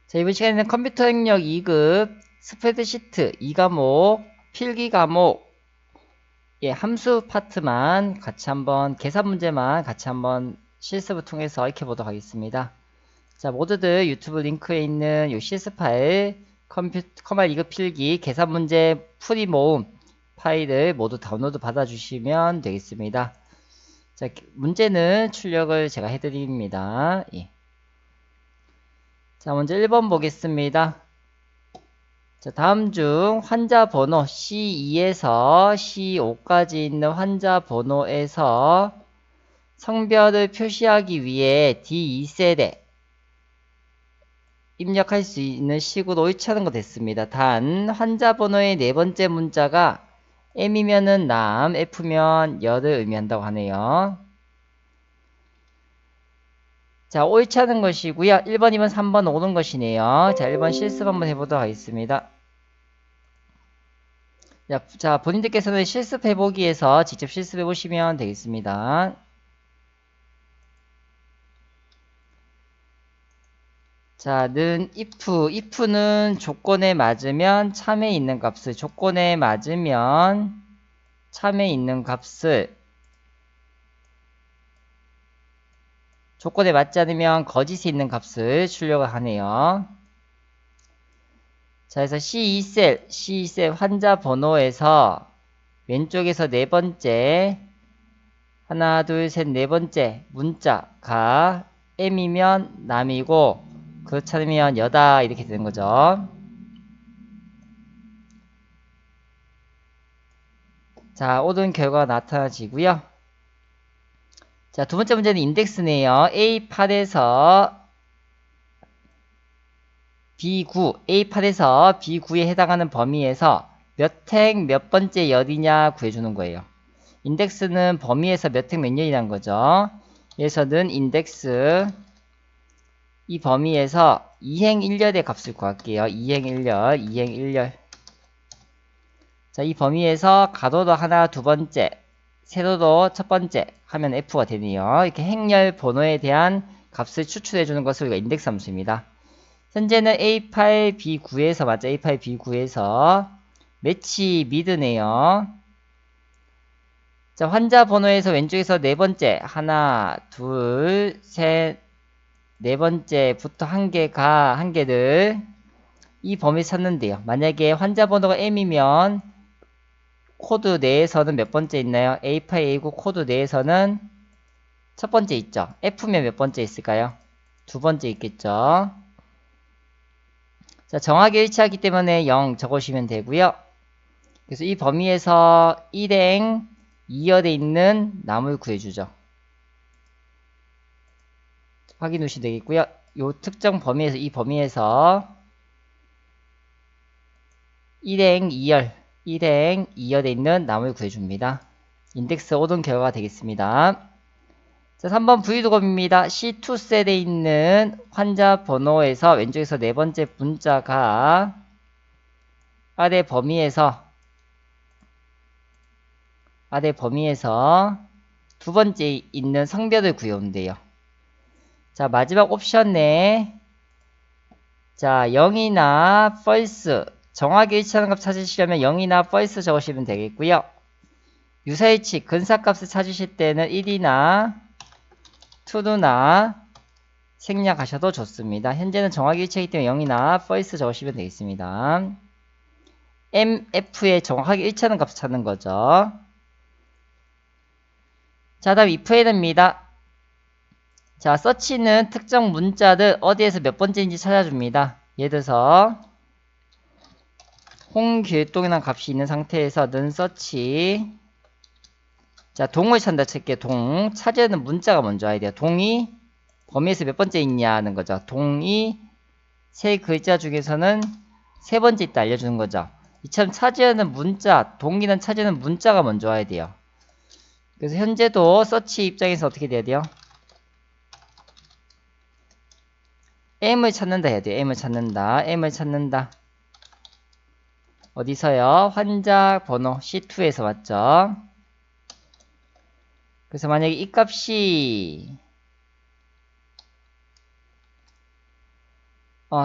자, 이번 시간에는 컴퓨터 능력 2급 스프레드시트 2과목 필기 과목 함수 파트만 같이 한번 계산 문제만 같이 한번 실습을 통해서 익혀보도록 하겠습니다. 자, 모두들 유튜브 링크에 있는 요 CS 파일 컴활 2급 필기 계산 문제 풀이 모음 파일을 모두 다운로드 받아주시면 되겠습니다. 자, 문제는 출력을 제가 해드립니다. 예. 자, 먼저 1번 보겠습니다. 자, 다음 중 환자 번호 C2에서 C5까지 있는 환자 번호에서 성별을 표시하기 위해 D2셀에 입력할 수 있는 식으로 일치하는 거 됐습니다. 단 환자 번호의 네 번째 문자가 M이면은 남, F면 여를 의미한다고 하네요. 자, 옳지않은 것이고요. 1번, 2번, 3번 옳은 것이네요. 자, 1번 실습 한번 해보도록 하겠습니다. 자, 본인들께서는 실습해보기에서 직접 실습해보시면 되겠습니다. 자, 는 if는 조건에 맞으면 참에 있는 값을, 조건에 맞으면 참에 있는 값을, 조건에 맞지 않으면 거짓에 있는 값을 출력을 하네요. 자, 그래서 C2셀 환자 번호에서 왼쪽에서 네 번째, 하나, 둘, 셋, 네 번째 문자가 M이면 남이고, 그렇지 않으면 여다, 이렇게 되는 거죠. 자, 옳은 결과가 나타나지고요. 자, 두 번째 문제는 인덱스네요. A8에서 A8에서 B9에 해당하는 범위에서 몇 행 몇 번째 열이냐 구해주는 거예요. 인덱스는 범위에서 몇 행 몇 열이란 거죠. 여기서는 인덱스 이 범위에서 2행 1열의 값을 구할게요. 2행 1열, 2행 1열. 자, 이 범위에서 가로로 하나 두 번째, 세로로 첫 번째 하면 F가 되네요. 이렇게 행렬 번호에 대한 값을 추출해주는 것을 우리가 인덱스 함수입니다. 현재는 A8, B9에서 맞죠? A8, B9에서 매치 미드네요. 자, 환자 번호에서 왼쪽에서 네 번째, 하나, 둘, 셋, 네 번째부터 한 개를 이 범위 찾는데요. 만약에 환자 번호가 M이면 코드 내에서는 몇 번째 있나요? A8, A9 코드 내에서는 첫 번째 있죠. F면 몇 번째 있을까요? 두 번째 있겠죠. 자, 정확히 일치하기 때문에 0 적으시면 되고요. 그래서 이 범위에서 1행 2열에 있는 남을 구해주죠. 확인해 주시면 되겠고요. 요 특정 범위에서 이 범위에서 1행 2열에 있는 남을 구해줍니다. 인덱스 옳은 결과가 되겠습니다. 자, 3번 브이로그입니다. C2셀에 있는 환자 번호에서 왼쪽에서 네 번째 문자가 아래 범위에서 두 번째 있는 성별을 구해온대요. 자, 마지막 옵션 내에 자, 0이나 false 정확히 일치하는 값 찾으시려면 0이나 false 적으시면 되겠고요. 유사일치 근사값을 찾으실 때는 1이나 true나 생략하셔도 좋습니다. 현재는 정확히 일치하기 때문에 0이나 false 적으시면 되겠습니다. MF에 정확하게 일치하는 값을 찾는 거죠. 자, 다음 if에입니다. 자, 서치는 특정 문자를 어디에서 몇 번째인지 찾아줍니다. 예를 들어서 홍길동이라는 값이 있는 상태에서 는 서치 자, 동을 찾는다 칠게요. 동 찾으는 문자가 먼저 와야 돼요. 동이 범위에서 몇 번째 있냐는 거죠. 동이 세 글자 중에서는 세 번째 있다 알려주는 거죠. 이처럼 차지하는 문자, 동이란 차지하는 문자가 먼저 와야 돼요. 그래서 현재도 서치 입장에서 어떻게 돼야 돼요? M을 찾는다 해야 돼요. M을 찾는다. 어디서요? 환자 번호 C2에서 맞죠? 그래서 만약에 이 값이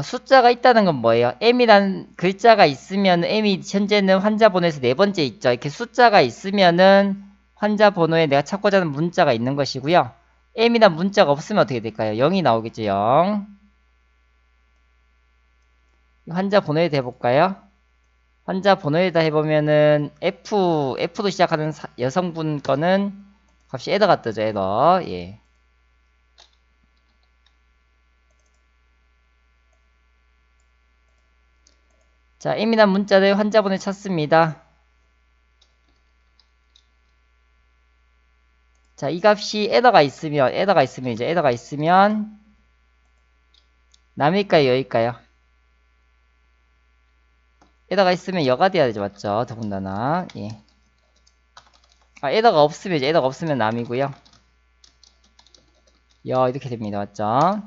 숫자가 있다는 건 뭐예요? m이라는 글자가 있으면 m이 현재는 환자 번호에서 네 번째 있죠. 이렇게 숫자가 있으면은 환자 번호에 내가 찾고자 하는 문자가 있는 것이고요. m이란 문자가 없으면 어떻게 될까요? 0이 나오겠죠. 0. 환자 번호에 대볼까요? 환자 번호에다 해보면은 F로 시작하는 여성분 거는 값이 에러가 뜨죠. 에러. 예. 자, m이란 문자를 환자 번호에 찾습니다. 자, 이 값이 에러가 있으면 남일까요, 여일까요? 에러가 있으면 여가 돼야 되죠, 맞죠? 더군다나. 예. 에러가 없으면 남이고요. 이렇게 됩니다, 맞죠?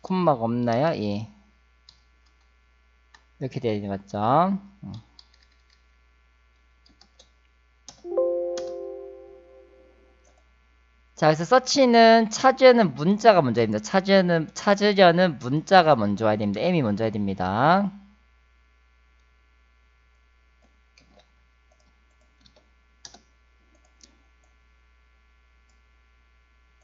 콤마가 없나요? 예. 이렇게 돼야 되죠, 맞죠? 자, 그래서 서치는 찾으려는 문자가 먼저 됩니다. 찾으려는 문자가 먼저 와야 됩니다. m이 먼저 와야 됩니다.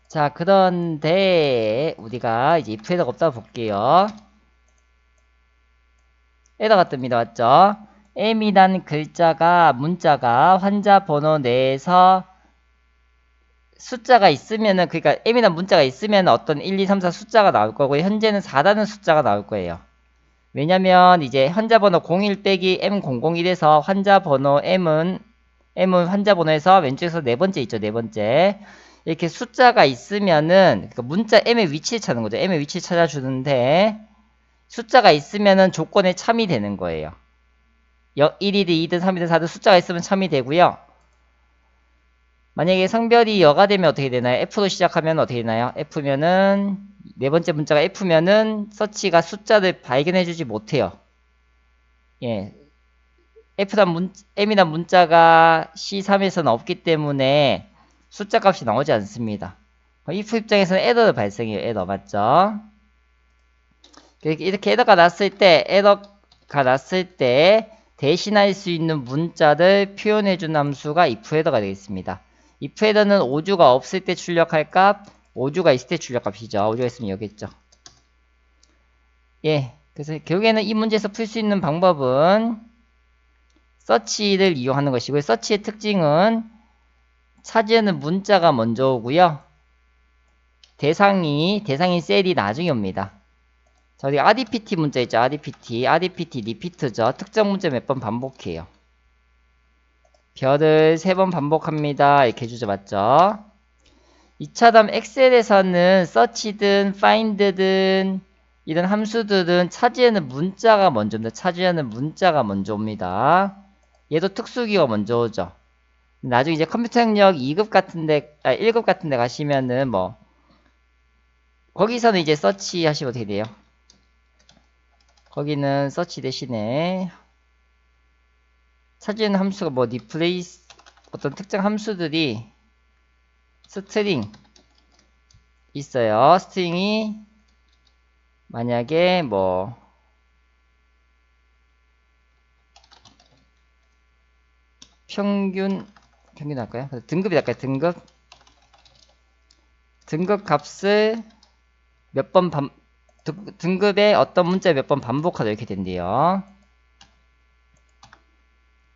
자, 그런데 우리가 이제 if 헤더가 없다고 볼게요. 에러가 뜹니다. 맞죠? m이라는 문자가 환자 번호 내에서 숫자가 있으면은, 그러니까 m이라는 문자가 있으면 어떤 1, 2, 3, 4 숫자가 나올 거고, 현재는 4라는 숫자가 나올 거예요. 왜냐면 이제 환자 번호 01 빼기 M001에서 환자 번호 M은 환자 번호에서 왼쪽에서 네 번째 있죠. 네 번째. 이렇게 숫자가 있으면은, 그러니까 문자 M의 위치를 찾는 거죠. M의 위치를 찾아주는데, 숫자가 있으면은 조건에 참이 되는 거예요. 1이든 2든 3이든 4든 숫자가 있으면 참이 되고요. 만약에 성별이 여가 되면 어떻게 되나요? F로 시작하면 어떻게 되나요? F면은 네 번째 문자가 F면은 서치가 숫자를 발견해주지 못해요. 예, M이란 문자가 C3에서는 없기 때문에 숫자 값이 나오지 않습니다. if 입장에서는 에러를 발생해요. 에러 맞죠? 이렇게 에러가 났을 때 대신할 수 있는 문자를 표현해준 함수가 if 헤더가 되겠습니다. if 헤더는 오주가 없을 때 출력할 값, 오주가 있을 때 출력 값이죠. 오주가 있으면 여기있죠. 예, 그래서 결국에는 이 문제에서 풀 수 있는 방법은 서치를 이용하는 것이고요. 서치의 특징은 찾으는 문자가 먼저 오고요. 대상인 셀이 나중에 옵니다. 자, 우리 RDPT 문자 있죠. RDPT 리피트죠. 특정 문자 몇 번 반복해요. 별을 3번 반복합니다. 이렇게 해주죠. 맞죠? 2차담 엑셀에서는 서치든 파인드든 이런 함수들은 차지하는 문자가 먼저 옵니다. 차지하는 문자가 먼저 옵니다. 얘도 특수기가 먼저 오죠. 나중에 이제 컴퓨터 능력 2급 같은데, 1급 같은데 가시면은 거기서는 이제 서치 하시면 어떻게 돼요? 거기는 서치 대신에 찾는 함수가 replace 어떤 특정 함수들이 스트링 있어요. 스트링이 만약에 평균 할까요? 등급이 할까요? 등급 값을 등급의 어떤 문자 몇 번 반복하다 이렇게 된대요.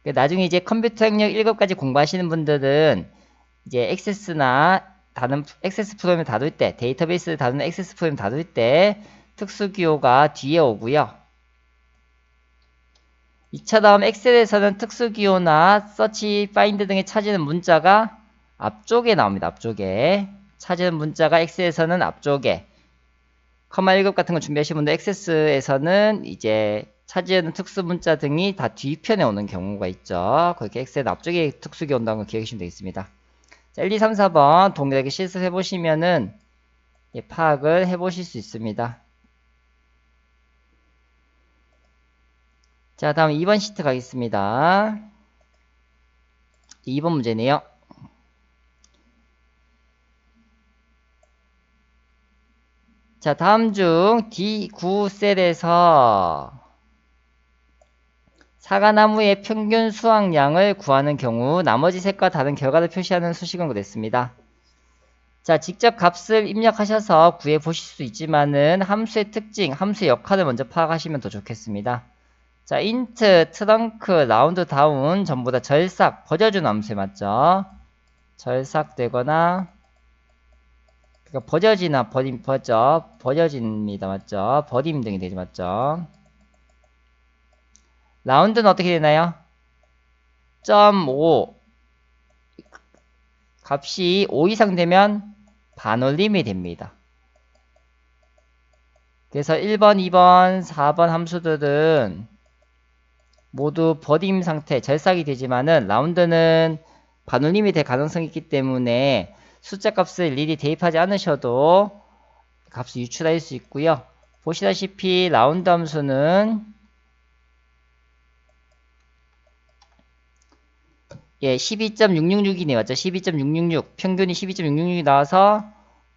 나중에 이제 컴퓨터 능력 1급까지 공부하시는 분들은 이제 액세스 프로그램을 다룰 때, 데이터베이스를 다루는 액세스 프로그램 다룰 때 특수기호가 뒤에 오고요. 2차 다음 엑셀에서는 특수기호나 서치, 파인드 등에 찾는 문자가 앞쪽에 나옵니다. 앞쪽에. 찾는 문자가 엑셀에서는 앞쪽에. 커마 1급 같은 거 준비하시는 분들 액세스에서는 이제 차지하는 특수 문자 등이 다 뒤편에 오는 경우가 있죠. 그렇게 엑셀 앞쪽에 특수기 온다는 거 기억하시면 되겠습니다. 자, 1, 2, 3, 4번 동일하게 실습해 보시면은 파악을 해 보실 수 있습니다. 자, 다음 2번 시트 가겠습니다. 2번 문제네요. 자, 다음 중 D9셀에서 사과나무의 평균 수확량을 구하는 경우 나머지 색과 다른 결과를 표시하는 수식은 그랬습니다. 자, 직접 값을 입력하셔서 구해 보실 수 있지만은 함수의 특징, 함수의 역할을 먼저 파악하시면 더 좋겠습니다. 자, int, 트렁크, 라운드 다운 전부 다 절삭, 버려주는 함수에 맞죠? 절삭되거나 그러니까 버려지나 버려집니다. 맞죠? 버림 등이 되지 맞죠? 라운드는 어떻게 되나요? 0.5 값이 5 이상 되면 반올림이 됩니다. 그래서 1번, 2번, 4번 함수들은 모두 버림 상태, 절삭이 되지만은 라운드는 반올림이 될 가능성이 있기 때문에 숫자 값을 일일이 대입하지 않으셔도 값을 유출할 수 있고요. 보시다시피 라운드 함수는 예, 12.666이네요. 맞죠? 12.666. 평균이 12.666이 나와서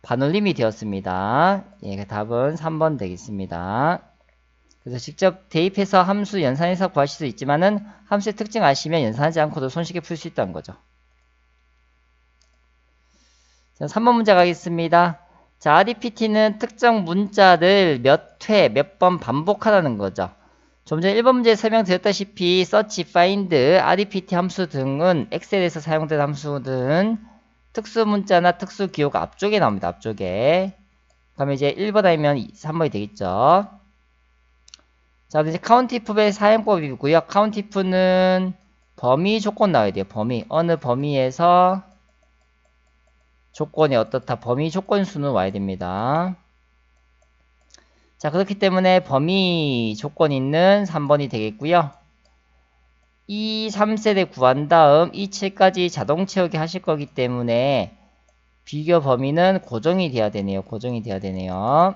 반올림이 되었습니다. 예, 답은 3번 되겠습니다. 그래서 직접 대입해서 함수 연산해서 구하실 수 있지만은 함수의 특징 아시면 연산하지 않고도 손쉽게 풀 수 있다는 거죠. 자, 3번 문제 가겠습니다. 자, REPT는 특정 문자를 몇 회, 몇 번 반복하라는 거죠. 좀 전에 1번 문제에 설명드렸다시피 search, find, REPT 함수 등은 엑셀에서 사용된 함수는 특수 문자나 특수 기호가 앞쪽에 나옵니다. 앞쪽에. 그러면 이제 1번 아니면 3번이 되겠죠. 자, 이제 카운트if의 사용법이고요. 카운트if는 범위 조건 나와야 돼요. 범위. 어느 범위에서 조건이 어떻다. 범위 조건 수는 와야 됩니다. 자, 그렇기 때문에 범위 조건 있는 3번이 되겠고요. 2, 3세대 구한 다음 2, 7까지 자동 채우기 하실 거기 때문에 비교 범위는 고정이 돼야 되네요. 고정이 돼야 되네요.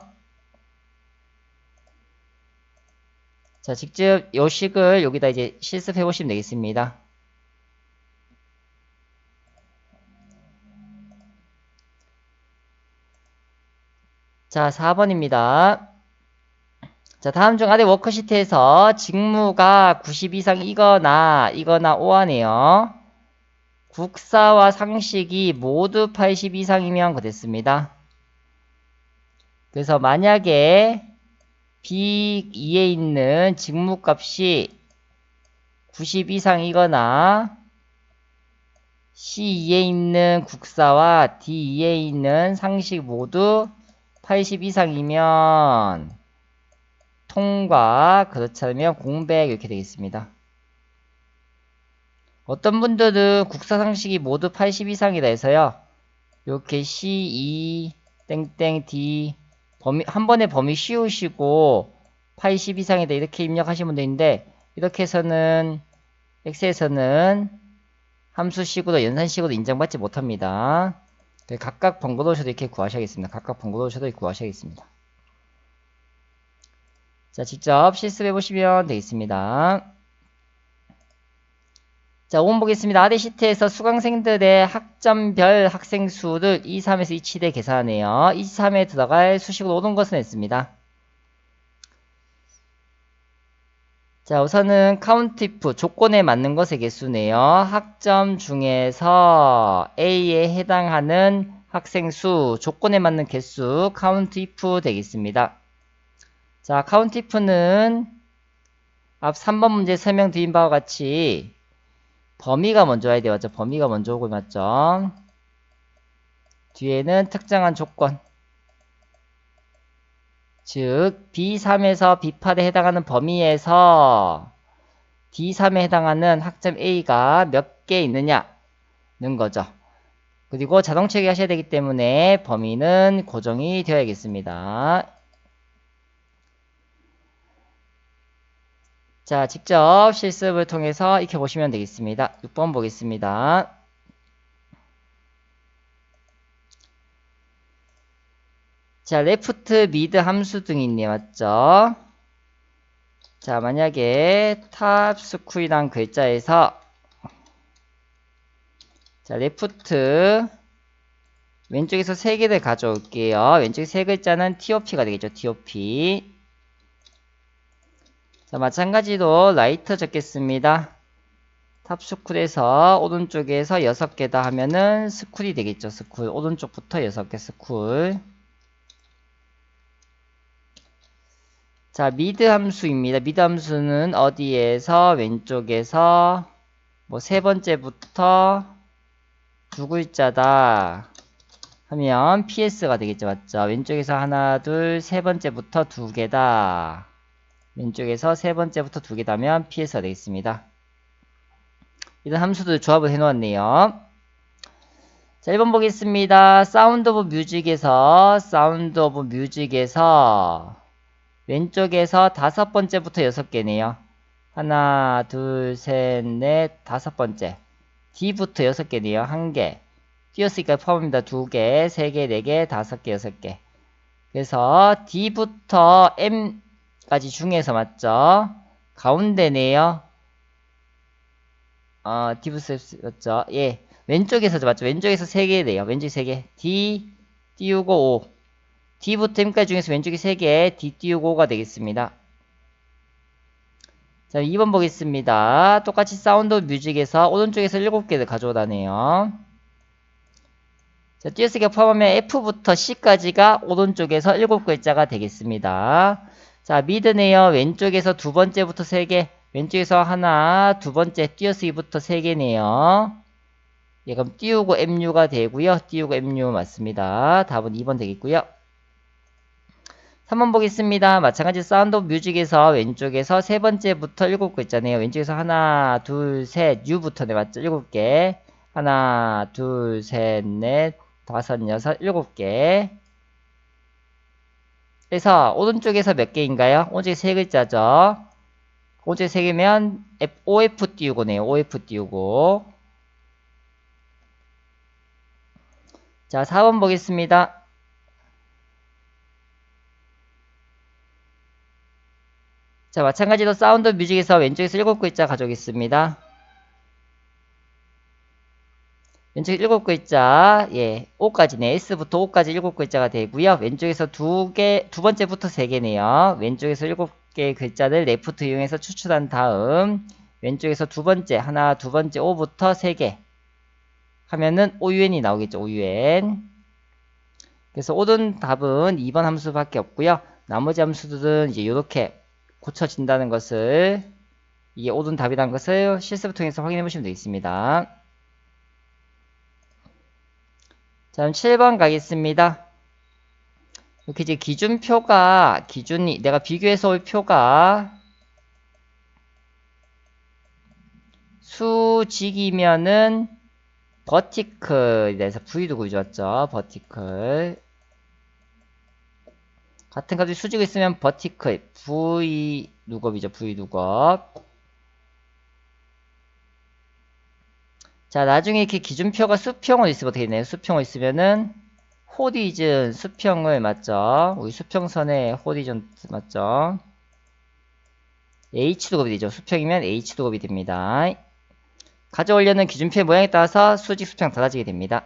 자, 직접 요식을 여기다 이제 실습해 보시면 되겠습니다. 자, 4번입니다. 자, 다음 중 아래 워크시트에서 직무가 90 이상이거나 오하네요. 국사와 상식이 모두 80 이상이면 그랬습니다. 그래서 만약에 B2에 있는 직무값이 90 이상이거나 C2에 있는 국사와 D2에 있는 상식 모두 80 이상이면 통과, 그렇지 않으면 공백 이렇게 되겠습니다. 어떤 분들은 국사 상식이 모두 80 이상이라 해서요. 이렇게 C2 땡땡 D 범위 한 번에 범위 씌우시고 80 이상이다 이렇게 입력하시면 되는데 이렇게 해서는 엑셀에서는 함수식으로 연산식으로 인정받지 못합니다. 각각 번거로우셔도 이렇게 구하셔야겠습니다. 각각 번거로우셔도 이렇게 구하셔야겠습니다. 자, 직접 실습해 보시면 되겠습니다. 자, 5번 보겠습니다. 아래 시트에서 수강생들의 학점별 학생 수를 23에서 27에 계산하네요. 23에 들어갈 수식으로 옳은 것은 했습니다. 자, 우선은 countIF 조건에 맞는 것의 개수네요. 학점 중에서 A에 해당하는 학생 수 조건에 맞는 개수 countIF 되겠습니다. 자, countIF는 앞 3번 문제 설명드린 바와 같이 범위가 먼저 와야 돼요. 맞죠? 범위가 먼저 오고 맞죠? 뒤에는 특정한 조건. 즉 B3에서 B8에 해당하는 범위에서 D3에 해당하는 학점 A가 몇 개 있느냐는 거죠. 그리고 자동 채우기 하셔야 되기 때문에 범위는 고정이 되어야겠습니다. 자, 직접 실습을 통해서 익혀보시면 되겠습니다. 6번 보겠습니다. 자, 레프트, 미드 함수 등이 있네요. 맞죠? 자, 만약에 탑 스쿠이란 글자에서 자, 레프트 왼쪽에서 3개를 가져올게요. 왼쪽 세 글자는 TOP가 되겠죠. TOP. 자, 마찬가지로 라이터 적겠습니다. 탑스쿨에서 오른쪽에서 6개다 하면은 스쿨이 되겠죠. 스쿨. 오른쪽부터 6개 스쿨. 자, 미드 함수입니다. 미드 함수는 어디에서 왼쪽에서 뭐 세 번째부터 두 글자다 하면 PS가 되겠죠. 맞죠? 왼쪽에서 하나, 둘, 세 번째부터 두 개다. 왼쪽에서 세 번째부터 두 개다면 PS가 되겠습니다. 이런 함수들 조합을 해놓았네요. 자, 1번 보겠습니다. 사운드 오브 뮤직에서 왼쪽에서 다섯 번째부터 6개네요. 하나, 둘, 셋, 넷, 다섯 번째. D부터 6개네요. 1개. 띄었으니까 포함입니다. 2개, 3개, 4개, 5개, 6개. 그래서 D부터 M까지 중에서 맞죠? 가운데네요. D부터 맞죠? 예. 왼쪽에서죠. 맞죠? 왼쪽에서 3개네요. 왼쪽에 3개. D 띄우고 5. D부터 M까지 중에서 왼쪽이 3개, D 띄우고 5가 되겠습니다. 자, 2번 보겠습니다. 똑같이 사운드 뮤직에서 오른쪽에서 7개를 가져오다네요. 자, 띄어쓰기가 포함하면 F부터 C까지가 오른쪽에서 7글자가 되겠습니다. 자, 미드네요. 왼쪽에서 두 번째부터 3개, 왼쪽에서 하나, 두 번째 띄어쓰기부터 3개네요. 예, 그럼 띄우고 MU가 되고요. 띄우고 MU 맞습니다. 답은 2번 되겠고요. 3번 보겠습니다. 마찬가지 사운드 오브 뮤직에서 왼쪽에서 세 번째부터 7글자네요. 왼쪽에서 하나, 둘, 셋, U부터네. 맞죠? 7개. 하나, 둘, 셋, 넷, 다섯, 여섯, 7개. 그래서 오른쪽에서 몇 개인가요? 오른쪽에 세 글자죠. 오른쪽에 세 개면 OF 띄우고네요. OF 띄우고. 자, 4번 보겠습니다. 자, 마찬가지로 사운드 뮤직에서 왼쪽에서 7글자 가져오겠습니다. 왼쪽에 7글자, 예, 5까지네. S부터 5까지 7글자가 되고요. 왼쪽에서 두 번째부터 3개네요. 왼쪽에서 7개 글자를 레프트 이용해서 추출한 다음, 왼쪽에서 두 번째, 하나, 두 번째, 5부터 3개. 하면은 OUN이 나오겠죠. OUN. 그래서 옳은 답은 2번 함수밖에 없고요. 나머지 함수들은 이제 이렇게 고쳐진다는 것을, 이게 옳은 답이라는 것을 실습을 통해서 확인해 보시면 되겠습니다. 자, 그럼 7번 가겠습니다. 이렇게 이제 기준이, 내가 비교해서 올 표가 수직이면은 버티클에 대해서 V도 구해줬죠. 버티클. 같은 값이 수직이 있으면 버티클, V 룩업이죠. V 룩업. 자, 나중에 이렇게 기준표가 수평으로 있으면 어떻게 되나요? 수평으로 있으면은 호리즌 수평을 맞죠? 우리 수평선의 호리즌 맞죠? H 룩업이 되죠. 수평이면 H 룩업이 됩니다. 가져오려는 기준표의 모양에 따라서 수직 수평 달라지게 됩니다.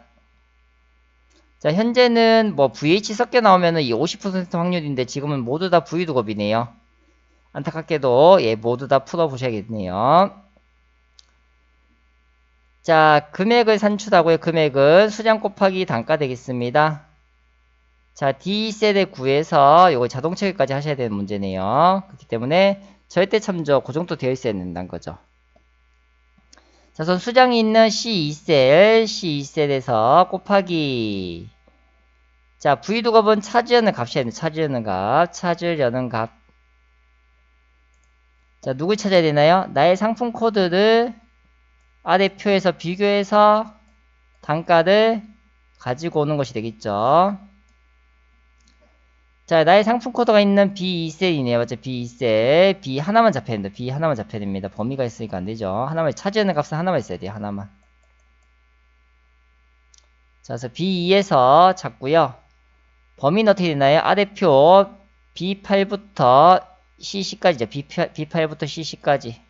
자, 현재는 뭐 VH 섞여 나오면은 이 50% 확률인데 지금은 모두 다 V 룩업이네요. 안타깝게도 예, 모두 다 풀어보셔야겠네요. 자, 금액을 산출하고요. 금액은 수량 곱하기 단가 되겠습니다. 자, D셀에 구해서 이거 자동 체크까지 하셔야 되는 문제네요. 그렇기 때문에 절대 참조 그 정도 되어 있어야 된다는 거죠. 자, 우선 수량이 있는 C2셀에서 곱하기. 자, V두갑은 찾으려는 값이야. 찾으려는 값. 자, 누굴 찾아야 되나요? 나의 상품 코드를 아래표에서 비교해서 단가를 가지고 오는 것이 되겠죠. 자, 나의 상품 코드가 있는 B2셀이네요. 맞죠? B2셀. B 하나만 잡혀야 된다. B 하나만 잡혀야 됩니다. 범위가 있으니까 안 되죠. 하나만, 차지하는 값은 하나만 있어야 돼요. 하나만. 자, 그래서 B2에서 찾고요. 범위는 어떻게 되나요? 아래표 B8부터 CC까지죠. B8부터 CC까지.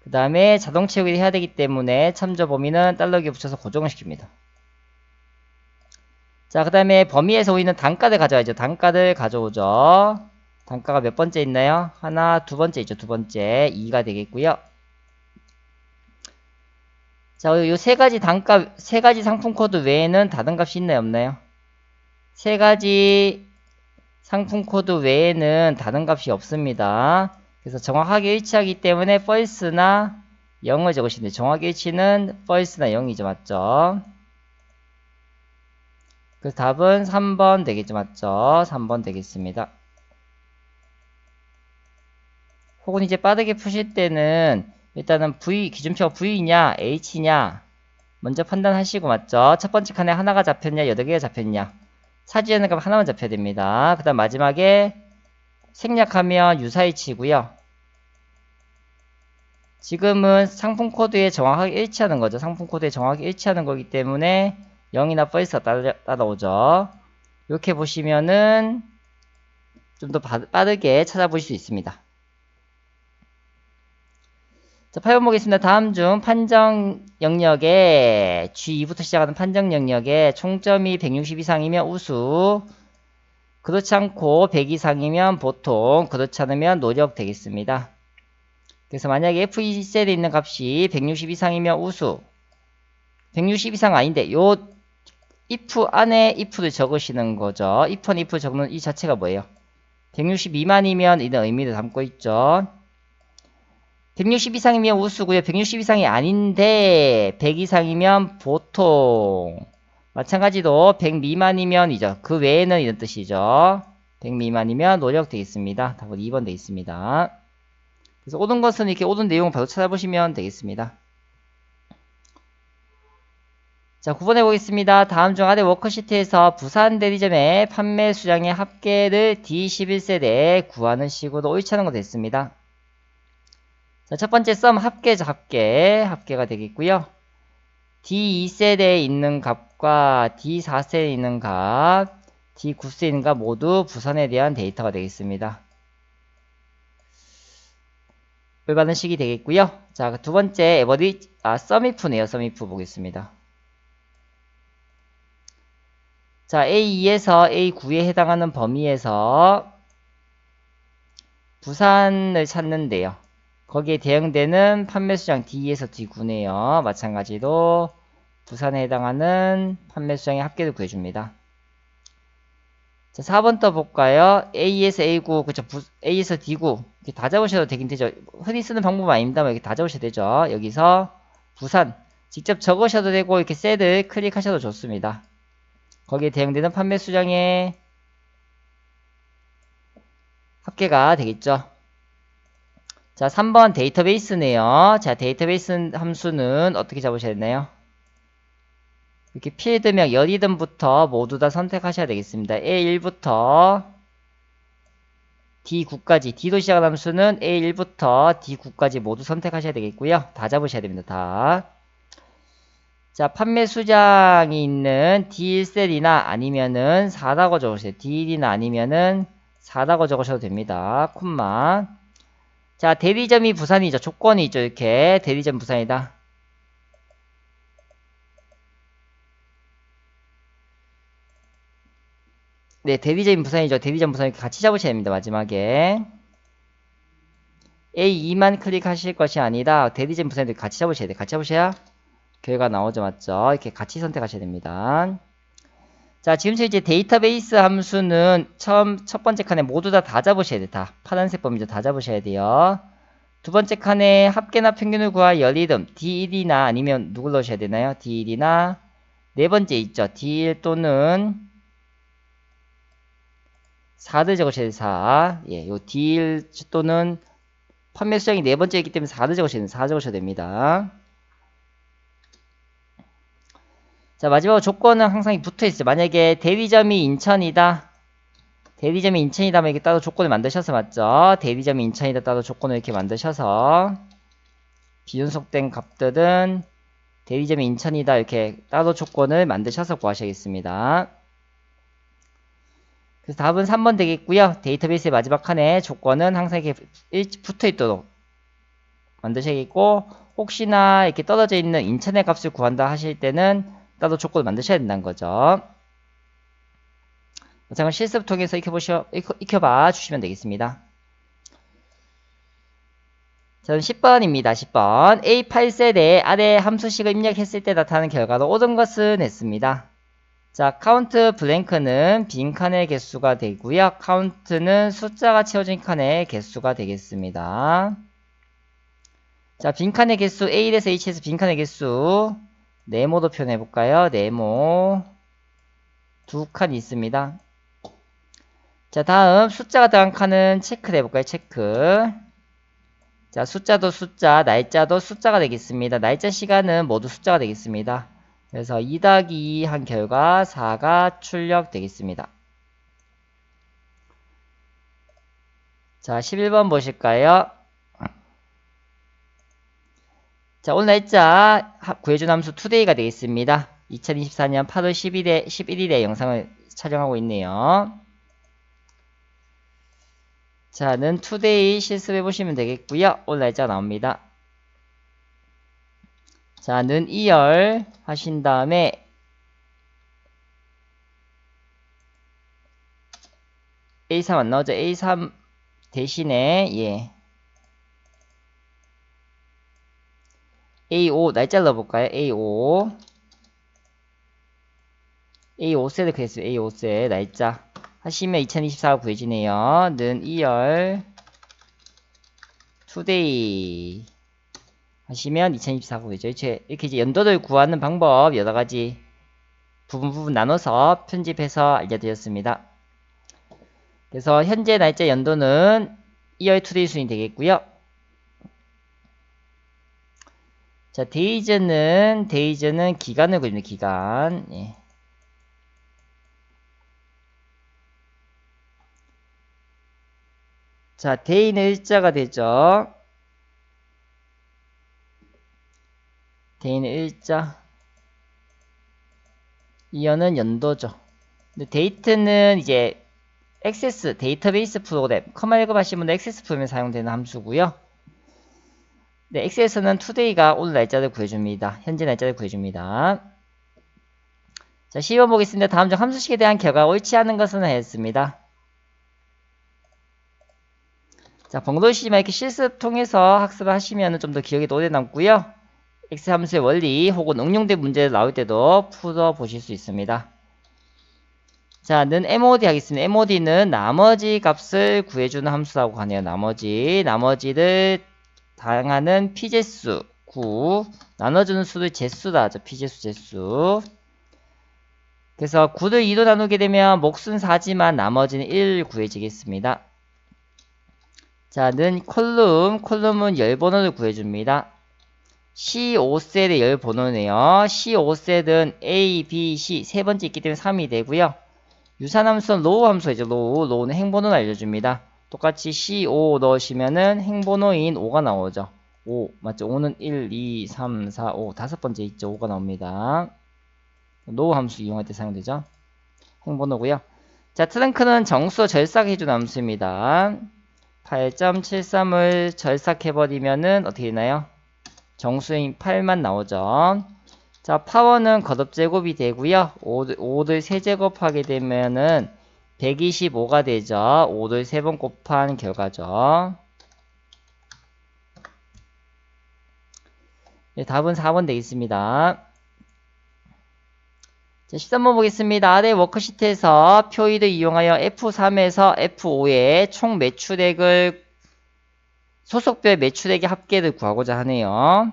그 다음에 자동 채우기를 해야 되기 때문에 참조 범위는 달러기에 붙여서 고정을 시킵니다. 자, 그 다음에 범위에서 우리는 단가를 가져와야죠. 단가를 가져오죠. 단가가 몇 번째 있나요? 하나, 두 번째 있죠. 두 번째. 2가 되겠고요. 자, 요 세 가지 단가, 세 가지 상품 코드 외에는 다른 값이 있나요? 없나요? 세 가지 상품 코드 외에는 다른 값이 없습니다. 그래서 정확하게 일치하기 때문에 false나 0을 적으시는데 정확히 일치는 false나 0이죠. 맞죠? 그래서 답은 3번 되겠죠. 맞죠? 3번 되겠습니다. 혹은 이제 빠르게 푸실 때는 일단은 기준표가 V냐 H냐 먼저 판단하시고 맞죠? 첫 번째 칸에 하나가 잡혔냐 8개가 잡혔냐 차지하는 값 하나만 잡혀야 됩니다. 그 다음 마지막에 생략하면 유사일치고요. 지금은 상품 코드에 정확하게 일치하는 거죠. 상품 코드에 정확하게 일치하는 거기 때문에 0이나 false가 따라오죠. 이렇게 보시면은 좀 더 빠르게 찾아보실 수 있습니다. 자, 8번 보겠습니다. 다음 중 판정 영역에 G2부터 시작하는 판정 영역에 총점이 160 이상이면 우수, 그렇지 않고 100 이상이면 보통, 그렇지 않으면 노력 되겠습니다. 그래서 만약에 F2셀에 있는 값이 160 이상이면 우수, 160 이상 아닌데 요 if 안에 if를 적으시는 거죠. if는 if 적는 이 자체가 뭐예요? 160 미만이면 이런 의미를 담고 있죠. 160 이상이면 우수고요. 160 이상이 아닌데 100 이상이면 보통. 마찬가지로 100 미만이면이죠. 그 외에는 이런 뜻이죠. 100 미만이면 노력 되겠습니다. 답은 2번 되겠습니다. 그래서 옳은 것은 이렇게 옳은 내용을 바로 찾아보시면 되겠습니다. 자, 9번 해보겠습니다. 다음 중 아래 워크시트에서 부산 대리점의 판매 수량의 합계를 D11셀에 구하는 식으로 일치하는 거 됐습니다. 자, 첫 번째 썸 합계죠. 합계가 되겠고요. D2셀에 있는 값과 D4셀에 있는 값, D9셀에 있는 값 모두 부산에 대한 데이터가 되겠습니다. 올바른 식이 되겠고요. 자, 두 번째 에버리지, 썸이프네요. 썸이프 보겠습니다. 자, A2에서 A9에 해당하는 범위에서 부산을 찾는데요. 거기에 대응되는 판매 수량 D에서 D9네요. 마찬가지로 부산에 해당하는 판매 수량의 합계를 구해줍니다. 자, 4번 떠볼까요? A에서 A9, 그쵸? A에서 D9. 이렇게 다 잡으셔도 되긴 되죠. 흔히 쓰는 방법은 아닙니다만 이렇게 다 잡으셔도 되죠. 여기서 부산. 직접 적으셔도 되고, 이렇게 셀을 클릭하셔도 좋습니다. 거기에 대응되는 판매 수량의 합계가 되겠죠. 자, 3번 데이터베이스네요. 자, 데이터베이스 함수는 어떻게 잡으셔야 되나요? 이렇게 필드명 열이든부터 모두 다 선택하셔야 되겠습니다. A1부터 D9까지, D로 시작하는 함수는 A1부터 D9까지 모두 선택하셔야 되겠고요. 다 잡으셔야 됩니다. 다. 자, 판매 수량이 있는 D1셀이나 아니면은 4라고 적으세요. D1이나 아니면은 4라고 적으셔도 됩니다. 콤마. 자, 대리점이 부산이죠. 조건이 있죠. 이렇게 대리점 부산이다. 네, 대리점이 부산이죠. 대리점 부산 이렇게 같이 잡으셔야 됩니다. 마지막에 A2만 클릭하실 것이 아니라 대리점 부산도 같이 잡으셔야 돼요. 같이 잡으셔야 결과 나오죠. 맞죠? 이렇게 같이 선택하셔야 됩니다. 자, 지금처럼 이제 데이터베이스 함수는 첫 번째 칸에 모두 다 잡으셔야 돼요. 다. 파란색 범위죠. 다 잡으셔야 돼요. 두 번째 칸에 합계나 평균을 구할 열이름 D1이나 아니면 누굴 넣으셔야 되나요? D1이나 네 번째 있죠. D1 또는 4를 적으셔야 돼요. 4. 예, 요 D1 또는 판매 수량이 네 번째 있기 때문에 4를 적으셔야 돼요. 4 적으셔야 됩니다. 자, 마지막으로 조건은 항상 붙어 있어요. 만약에 대리점이 인천이다. 대리점이 인천이다면 이렇게 따로 조건을 만드셔서 맞죠? 대리점이 인천이다 따로 조건을 이렇게 만드셔서 비준속된 값들은 대리점이 인천이다 이렇게 따로 조건을 만드셔서 구하셔야겠습니다. 그래서 답은 3번 되겠고요. 데이터베이스의 마지막 칸에 조건은 항상 이렇게 붙어 있도록 만드셔야겠고 혹시나 이렇게 떨어져 있는 인천의 값을 구한다 하실 때는 따로 조건을 만드셔야 된다는 거죠. 영상을 실습 통해서 익혀봐 주시면 되겠습니다. 저는 10번입니다. 10번. A8셀에 아래 함수식을 입력했을 때 나타나는 결과로 옳은 것은 했습니다. 자, 카운트 블랭크는 빈 칸의 개수가 되고요. 카운트는 숫자가 채워진 칸의 개수가 되겠습니다. 자, 빈 칸의 개수 A1에서 H에서 빈 칸의 개수 네모로 표현해 볼까요? 네모 두 칸이 있습니다. 자, 다음 숫자가 들어간 칸은 체크를 해볼까요? 체크. 자, 숫자도 숫자, 날짜도 숫자가 되겠습니다. 날짜 시간은 모두 숫자가 되겠습니다. 그래서 2 더하기 2 한 결과 4가 출력되겠습니다. 자, 11번 보실까요? 자, 오늘 날짜 구해준 함수 today가 되겠습니다. 2024년 8월 11일에 영상을 촬영하고 있네요. 자, 는 today 실습해 보시면 되겠고요. 오늘 날짜 나옵니다. 자, 는 2열 하신 다음에 A3 안 나오죠? A3 대신에 A5 날짜 넣어볼까요? A5 셀을 그랬어요. A5 셀 날짜 하시면 2024가 구해지네요. 는 2열 today 하시면 2024가 구해져. 이렇게 이제 연도를 구하는 방법 여러가지 부분 나눠서 편집해서 알려드렸습니다. 그래서 현재 날짜 연도는 2월 today 순이 되겠고요. 자, 데이즈는 기간을 그립니다. 기간. 예. 자, 데이는 일자가 되죠. 데이는 일자. 이어는 연도죠. 근데 데이트는 이제 액세스, 데이터베이스 프로그램, 커말급 하시는 분들 액세스 프로그램에 사용되는 함수고요. 네, 엑셀에서는 today가 오늘 날짜를 구해줍니다. 현재 날짜를 구해줍니다. 자, 12번 보겠습니다. 다음 중 함수식에 대한 결과가 옳지 않은 것은 했습니다. 자, 벙돌시지만 이렇게 실습 통해서 학습을 하시면 좀 더 기억에 오래 남고요. 엑셀 함수의 원리 혹은 응용된 문제를 나올 때도 풀어보실 수 있습니다. 자, 는 MOD 하겠습니다. MOD는 나머지 값을 구해주는 함수라고 하네요. 나머지를 다양하는 피제수 9 나눠주는 수를 제수다. 피제수. 그래서 9를 2로 나누게 되면 몫은 4지만 나머지는 1 구해지겠습니다. 자, 는 콜룸은 열 번호를 구해줍니다. C5셀의 열 번호네요. C5셀은 A, B, C 세 번째 있기 때문에 3이 되고요. 유산함수는 로우 함수이죠. 로우는 행번호를 알려줍니다. 똑같이 C5 넣으시면은 행번호인 5가 나오죠. 5 맞죠? 5는 1, 2, 3, 4, 5 다섯 번째 있죠. 5가 나옵니다. 로우 함수 이용할 때 사용되죠. 행번호고요. 자, 트렁크는 정수 절삭해주는 함수입니다. 8.73을 절삭해버리면은 어떻게 되나요? 정수인 8만 나오죠. 자, 파워는 거듭제곱이 되고요. 5를 세제곱하게 되면은 125가 되죠. 5를 3번 곱한 결과죠. 네, 답은 4번 되겠습니다. 자, 13번 보겠습니다. 아래 워크시트에서 표의를 이용하여 F3에서 F5의 총 매출액을 소속별 매출액의 합계를 구하고자 하네요.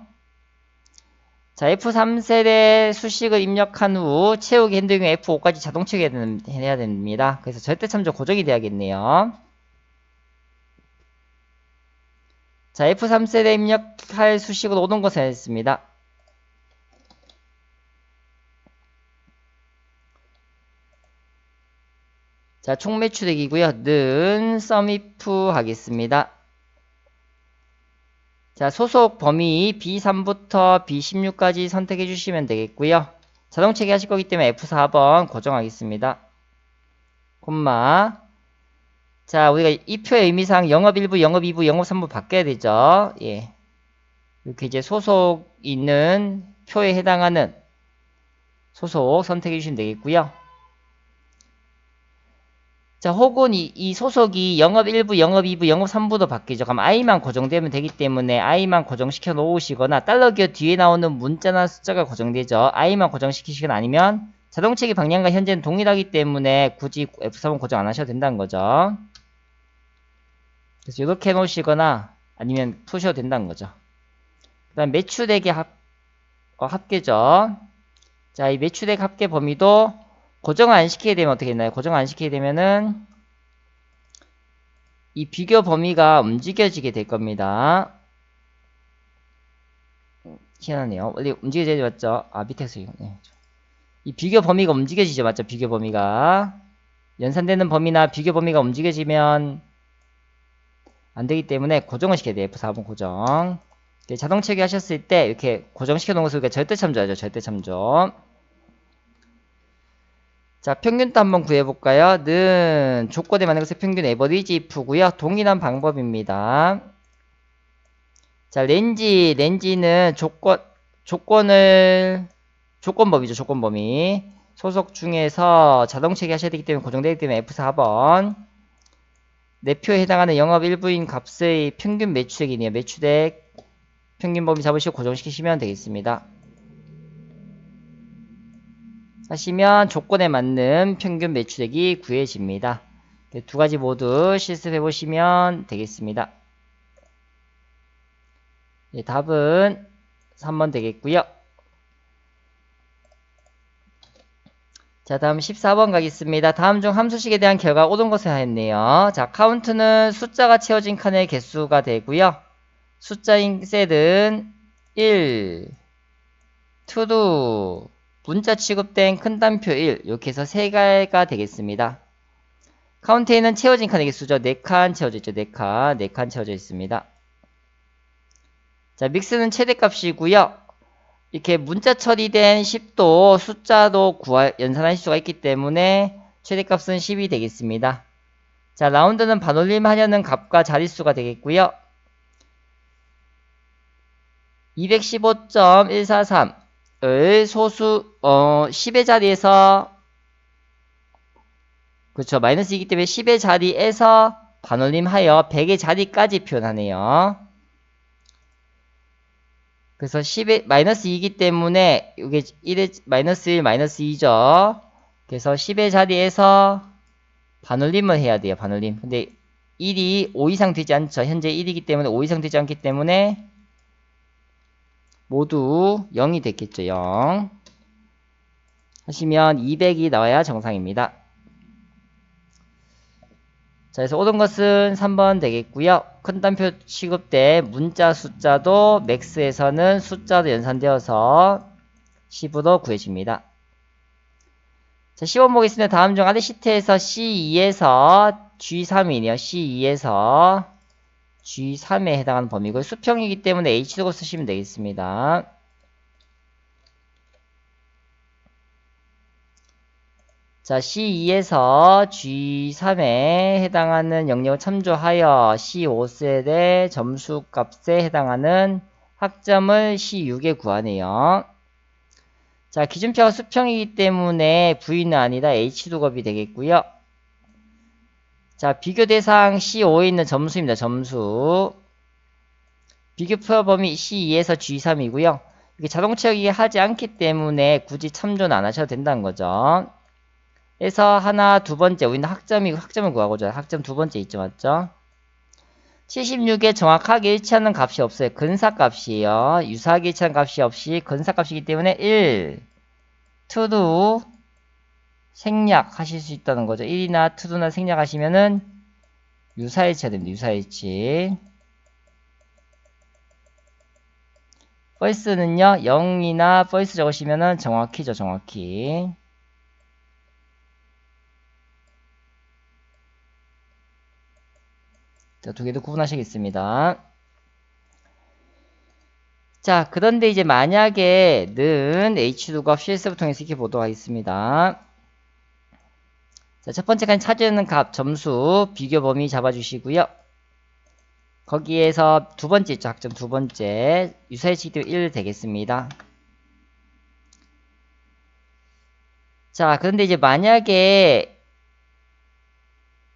자, F3셀에 수식을 입력한 후 채우기 핸들링 F5까지 자동 채우기 해야 됩니다. 그래서 절대참조 고정이 돼야겠네요. 자, F3셀에 입력할 수식을 오는 것을 했습니다. 자, 총 매출액이고요. 는 sumif 하겠습니다. 자, 소속 범위 B3부터 B16까지 선택해 주시면 되겠고요. 자동 체계하실 거기 때문에 F4번 고정하겠습니다. 콤마. 자, 우리가 이 표의 의미상 영업 1부, 영업 2부, 영업 3부 바뀌어야 되죠. 예. 이렇게 이제 소속 있는 표에 해당하는 소속 선택해 주시면 되겠고요. 자, 혹은 이 소속이 영업 1부, 영업 2부, 영업 3부도 바뀌죠. 그럼 i만 고정되면 되기 때문에 i만 고정시켜 놓으시거나 달러 기호 뒤에 나오는 문자나 숫자가 고정되죠. i만 고정시키시거나 아니면 자동체계 방향과 현재는 동일하기 때문에 굳이 F3은 고정 안 하셔도 된다는 거죠. 그래서 이렇게 해놓으시거나 아니면 푸셔도 된다는 거죠. 그 다음 매출액의 합계죠. 자, 이 매출액 합계 범위도 고정을 안 시키게 되면 어떻게 되나요? 고정 안 시키게 되면은 이 비교 범위가 움직여지게 될 겁니다. 희한하네요. 원래 움직여져야 맞죠? 아, 밑에서 네. 이 비교 범위가 움직여지죠. 맞죠? 비교 범위가 연산되는 범위나 비교 범위가 움직여지면 안 되기 때문에 고정을 시켜야 돼요. F4번 고정. 자동 체계 하셨을 때 이렇게 고정시켜 놓은 것을 절대 참조하죠. 절대 참조. 자, 평균도 한번 구해볼까요? 는 조건에 맞는 것의 평균 에버리지 if고요. 동일한 방법입니다. 자, 렌지는 조건법이죠. 조건범위. 소속 중에서 자동 체계 하셔야 되기 때문에 고정되기 때문에 F4번. 내표에 해당하는 영업 일부인 값의 평균 매출액이네요. 매출액 평균 범위 잡으시고 고정시키시면 되겠습니다. 하시면 조건에 맞는 평균 매출액이 구해집니다. 두 가지 모두 실습해 보시면 되겠습니다. 예, 답은 3번 되겠고요. 자, 다음 14번 가겠습니다. 다음 중 함수식에 대한 결과 옳은 것을 하였네요. 자, 카운트는 숫자가 채워진 칸의 개수가 되고요. 숫자인 셀은 1, to, 문자 취급된 큰 단표 1 이렇게 해서 3개가 되겠습니다. 카운트에는 채워진 칸의 개수죠. 4칸 채워져 있죠. 4칸. 4칸 채워져 있습니다. 자, 믹스는 최대값이고요. 이렇게 문자 처리된 10도 숫자도 연산할 수가 있기 때문에 최대값은 10이 되겠습니다. 자, 라운드는 반올림 하려는 값과 자릿수가 되겠고요. 215.143을 소수 10의 자리에서 그렇죠. 마이너스이기 때문에 10의 자리에서 반올림하여 100의 자리까지 표현하네요. 그래서 10의 마이너스 2이기 때문에 이게 1의 마이너스 1, 마이너스 2죠. 그래서 10의 자리에서 반올림을 해야 돼요. 반올림. 근데 1이 5 이상 되지 않죠. 현재 1이기 때문에 5 이상 되지 않기 때문에 모두 0이 됐겠죠. 0. 하시면 200이 나와야 정상입니다. 자, 그래서 옳은 것은 3번 되겠고요. 큰 단표 취급대 문자 숫자도 맥스에서는 숫자도 연산되어서 10으로 구해집니다. 자, 10번 보겠습니다. 다음 중 아래 시트에서 C2에서 G3이네요. C2에서 G3에 해당하는 범위고 수평이기 때문에 H로 쓰시면 되겠습니다. 자, C2에서 G3에 해당하는 영역을 참조하여 C5셀의 점수값에 해당하는 학점을 C6에 구하네요. 자, 기준표가 수평이기 때문에 V는 아니라 H2급이 되겠고요. 자, 비교 대상 C5에 있는 점수입니다. 점수. 비교표 범위 C2에서 G3이고요. 이게 자동 채우기 하지 않기 때문에 굳이 참조는 안 하셔도 된다는 거죠. 에서 하나, 두 번째, 우리는 학점을 구하고자 학점 두 번째 있죠, 맞죠? 76에 정확하게 일치하는 값이 없어요. 근사값이에요. 유사하게 일치하는 값이 없이 근사값이기 때문에 1, to도 생략하실 수 있다는 거죠. 1이나 to도나 생략하시면은 유사일치가 됩니다. 유사일치. false는요, 0이나 false 적으시면은 정확히죠, 정확히. 자, 두 개도 구분하시겠습니다. 자, 그런데 이제 만약에 는 H2가 CS를 통해서 이렇게 보도록 하겠습니다. 자, 첫 번째 칸 찾으는 값, 점수, 비교 범위 잡아주시고요. 거기에서 두 번째 있죠, 학점 두 번째. 유사일치기 때문에 1 되겠습니다. 자, 그런데 이제 만약에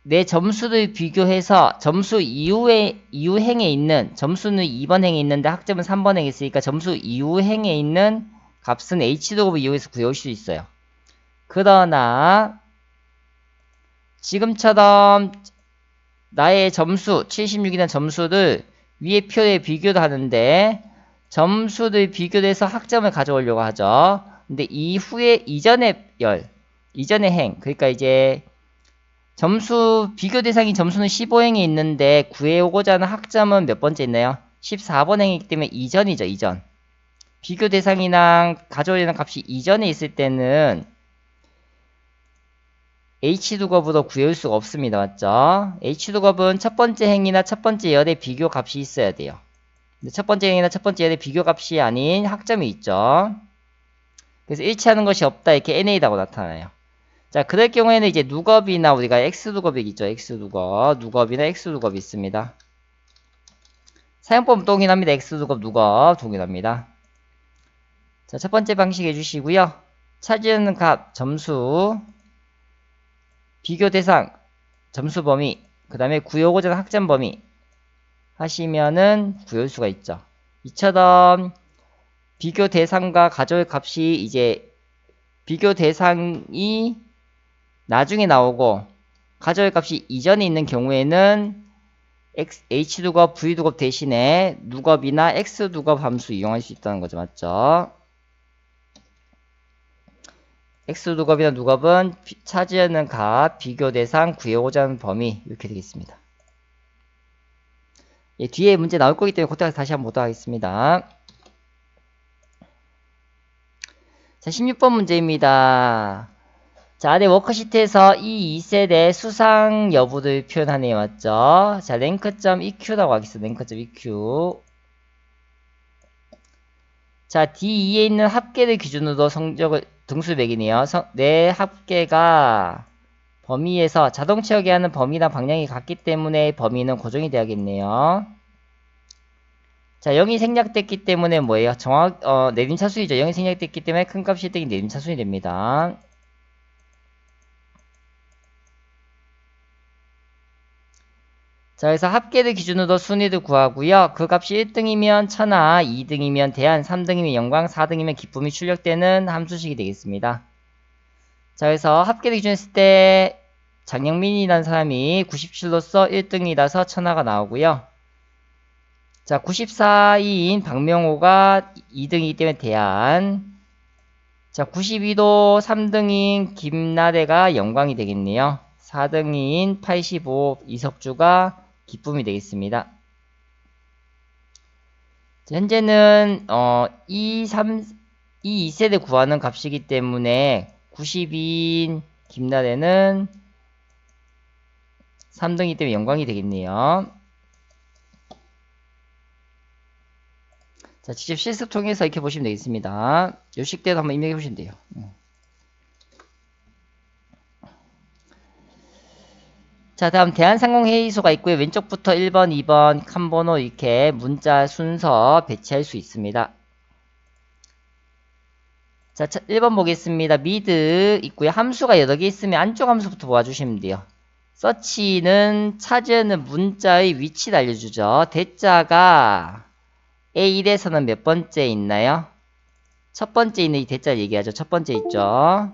내 점수를 비교해서 점수 이후 행에 있는 점수는 2번 행에 있는데 학점은 3번 행에 있으니까 점수 이후 행에 있는 값은 H도급을 이용해서 구해올 수 있어요. 그러나 지금처럼 나의 점수 76이라는 점수를 위에 표에 비교를 하는데 점수를 비교를 해서 학점을 가져오려고 하죠. 근데 이후에 이전의 행 그러니까 이제 점수 비교 대상이 점수는 15행에 있는데 구해오고자 하는 학점은 몇 번째 있나요? 14번 행이기 때문에 이전이죠. 이전. 비교 대상이랑 가져오려는 값이 이전에 있을 때는 H두겁으로 구해올 수가 없습니다. 맞죠? H두겁은 첫 번째 행이나 첫 번째 열의 비교 값이 있어야 돼요. 근데 첫 번째 행이나 첫 번째 열의 비교 값이 아닌 학점이 있죠. 그래서 일치하는 것이 없다. 이렇게 NA라고 나타나요. 자, 그럴 경우에는 이제 누겁이나 우리가 X누겁이 있죠. X누겁. 누겁이나 X누겁이 있습니다. 사용법은 동일합니다. X누겁, 누겁 동일합니다. 자, 첫 번째 방식 해주시고요. 찾으는 값, 점수, 비교 대상, 점수 범위, 그 다음에 구해오고자 하는 학점 범위 하시면은 구해올 수가 있죠. 이처럼 비교 대상과 가져올 값이 이제 비교 대상이 나중에 나오고 가져올 값이 이전에 있는 경우에는 H두겁, V두겁 대신에 누겁이나 X두겁 함수 이용할 수 있다는 거죠. 맞죠? X두겁이나 누겁은 차지하는 값, 비교 대상, 구해오고자 하는 범위 이렇게 되겠습니다. 예, 뒤에 문제 나올 거기 때문에 그때 다시 한번 보도록 하겠습니다. 자, 16번 문제입니다. 자, 아래 워크시트에서 이 2셋의 수상 여부를 표현하네요. 맞죠? 자, 랭크점 EQ라고 하겠습니다. 랭크점 EQ. 자, D2에 있는 합계를 기준으로 성적을 등수 매기네요. 내 합계가 범위에서 자동 채우게 하는 범위랑 방향이 같기 때문에 범위는 고정이 되야겠네요. 자, 0이 생략됐기 때문에 뭐예요? 내림차순이죠. 0이 생략됐기 때문에 큰 값이 되긴 내림차순이 됩니다. 자, 그래서 합계를 기준으로 순위를 구하고요. 그 값이 1등이면 천하, 2등이면 대안, 3등이면 영광, 4등이면 기쁨이 출력되는 함수식이 되겠습니다. 자, 그래서 합계를 기준으로 했을 때 장영민이라는 사람이 97로서 1등이라서 천하가 나오고요. 자, 94인 박명호가 2등이기 때문에 대안. 자, 92도 3등인 김나래가 영광이 되겠네요. 4등인 85 이석주가 기쁨이 되겠습니다. 자, 현재는 이 2세대 구하는 값이기 때문에 92인 김나래는 3등이기 때문에 영광이 되겠네요. 자, 직접 실습 통해서 이렇게 보시면 되겠습니다. 요식대로 한번 입력해 보시면 돼요. 자, 다음 대한상공회의소가 있고요. 왼쪽부터 1번, 2번 칸번호 이렇게 문자 순서 배치할 수 있습니다. 자, 1번 보겠습니다. 미드 있고요. 함수가 여러 개 있으면 안쪽 함수부터 모아주시면 돼요. 서치는 찾는 문자의 위치를 알려주죠. 대자가 A1에서는 몇 번째 있나요? 첫 번째 있는 이 대자를 얘기하죠. 첫 번째 있죠.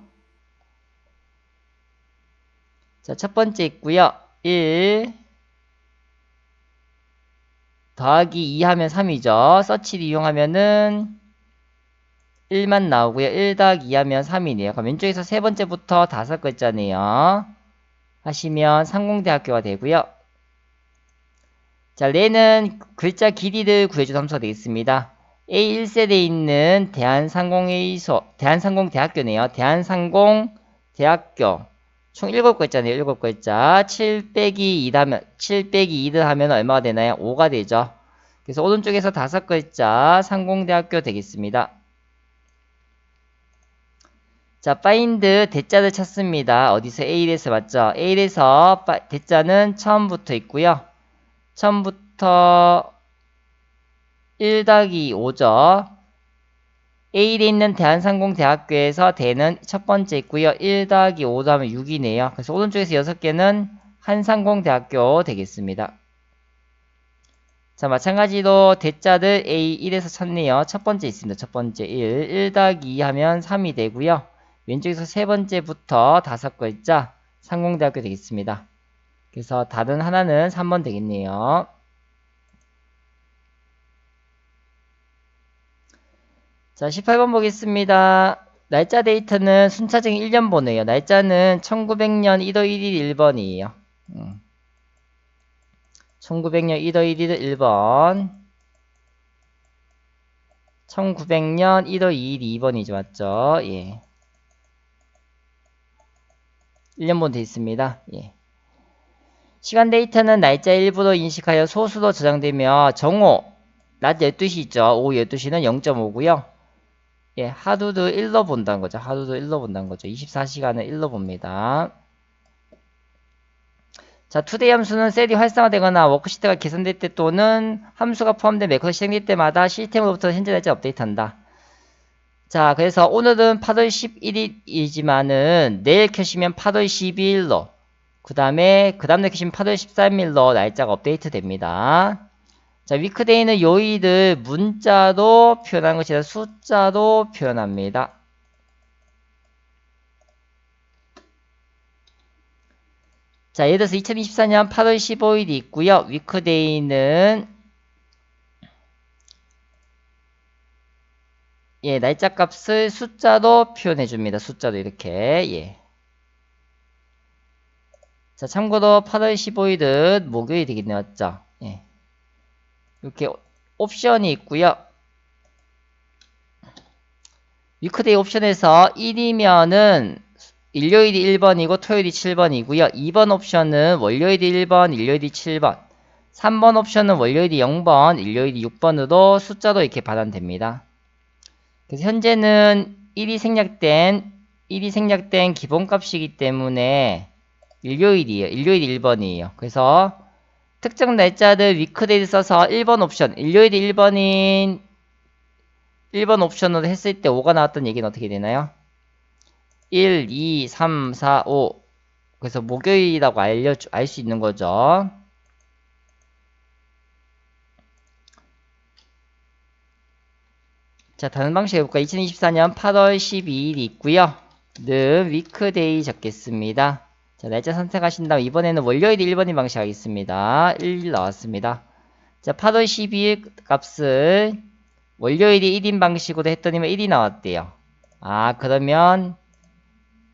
자, 첫 번째 있고요. 1 더하기 2 하면 3이죠. 서치를 이용하면은 1만 나오고요. 1 더하기 2 하면 3이네요. 그럼 왼쪽에서 세 번째부터 다섯 글자네요. 하시면 상공대학교가 되고요. 자, 레는 글자 길이를 구해준 함수가 되겠습니다. A1세대에 있는 대한상공대학교네요. 대한상공대학교. 총 7글자네요. 7글자. 7 빼기 2를 하면 얼마가 되나요? 5가 되죠. 그래서 오른쪽에서 5글자 상공대학교 되겠습니다. 자, find 대자를 찾습니다. 어디서? A1에서 맞죠? A1에서 대자는 처음부터 있고요. 처음부터 1 더하기 5죠. A일에 있는 대한상공대학교에서 대는 첫 번째 있고요. 1 더하기 5도 하면 6이네요. 그래서 오른쪽에서 6개는 한상공대학교 되겠습니다. 자, 마찬가지로 대자들 A1에서 찾네요. 첫 번째 있습니다. 첫 번째 1 더하기 2 하면 3이 되고요. 왼쪽에서 세 번째부터 다섯 글자 상공대학교 되겠습니다. 그래서 다른 하나는 3번 되겠네요. 자, 18번 보겠습니다. 날짜 데이터는 순차적인 1년 번호예요. 날짜는 1900년 1월 1일 1번이에요. 1900년 1월 1일 1번. 1900년 1월 2일 2번이죠. 맞죠? 예. 1년 번호 되어 있습니다. 예. 시간 데이터는 날짜 일부로 인식하여 소수로 저장되며 정오, 낮 12시 있죠. 오후 12시는 0.5고요. 예, 하루도 1로 본다는 거죠. 하루도 1로 본다는 거죠. 24시간을 1로 봅니다. 자, 투데이 함수는 셀이 활성화되거나 워크시트가 개선될 때 또는 함수가 포함된 매크로 실행될 때마다 시스템으로부터 현재 날짜 업데이트한다. 자, 그래서 오늘은 8월 11일이지만은 내일 켜시면 8월 12일로 그 다음날 켜시면 8월 13일로 날짜가 업데이트 됩니다. 자, 위크데이는 요일을 문자로 표현한 것이 아니라 숫자로 표현합니다. 자, 예를 들어서 2024년 8월 15일이 있고요. 위크데이는 예, 날짜 값을 숫자로 표현해 줍니다. 숫자로 이렇게. 예. 자, 참고로 8월 15일은 목요일이 되겠네요. 맞죠? 예. 이렇게 옵션이 있고요. 위크데이 옵션에서 1이면은 일요일이 1번이고 토요일이 7번이고요. 2번 옵션은 월요일이 1번, 일요일이 7번. 3번 옵션은 월요일이 0번, 일요일이 6번으로 숫자로 이렇게 받아됩니다. 그래서 현재는 1이 생략된 기본값이기 때문에 일요일이에요. 일요일이 1번이에요. 그래서 특정 날짜를 위크데이를 써서 1번 옵션, 일요일이 1번인 1번 옵션으로 했을 때 5가 나왔던 얘기는 어떻게 되나요? 1, 2, 3, 4, 5. 그래서 목요일이라고 알 수 있는 거죠. 자, 다른 방식 해볼까요? 2024년 8월 12일이 있고요. 는 위크데이 적겠습니다. 자, 날짜 선택하신 다음 이번에는 월요일이 1번인 방식 하겠습니다. 1 나왔습니다. 자, 8월 12일 값을 월요일이 1인 방식으로 했더니만 1이 나왔대요. 아, 그러면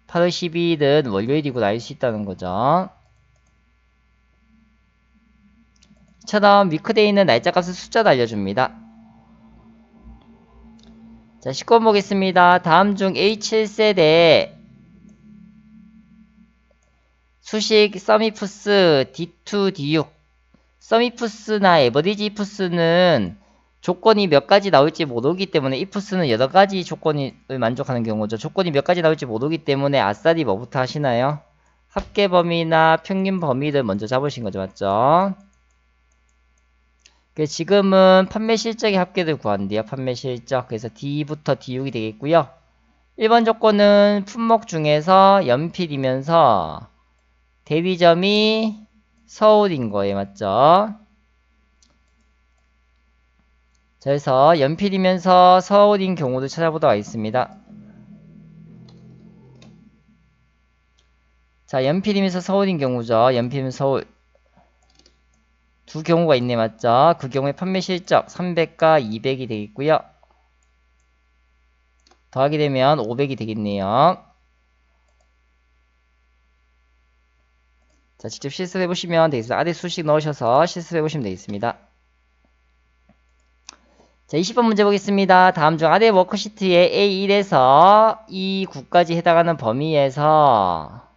8월 12일은 월요일이구나 알 수 있다는 거죠. 처럼 위크데이는 날짜 값을 숫자로 알려줍니다. 자, 19번 보겠습니다. 다음 중 A7셀에 수식 서미프스 D2, D6 서미프스나 에버리지 ifs는 조건이 몇 가지 나올지 모르기 때문에 ifs는 여러 가지 조건을 만족하는 경우죠. 조건이 몇 가지 나올지 모르기 때문에 아싸리 뭐부터 하시나요? 합계 범위나 평균 범위를 먼저 잡으신 거죠. 맞죠? 지금은 판매 실적의 합계를 구한대요. 판매 실적. 그래서 D부터 D6이 되겠고요. 1번 조건은 품목 중에서 연필이면서 대리점이 서울인 거예요. 맞죠? 자, 그래서 연필이면서 서울인 경우도 찾아보도록 하겠습니다. 자, 연필이면서 서울인 경우죠. 연필이면 서울. 두 경우가 있네. 맞죠? 그 경우에 판매 실적 300과 200이 되겠고요. 더하게 되면 500이 되겠네요. 자, 직접 실습해보시면 되겠습니다. 아래 수식 넣으셔서 실습해보시면 되겠습니다. 자, 20번 문제 보겠습니다. 다음 중 아래 워크시트의 A1에서 E9까지 해당하는 범위에서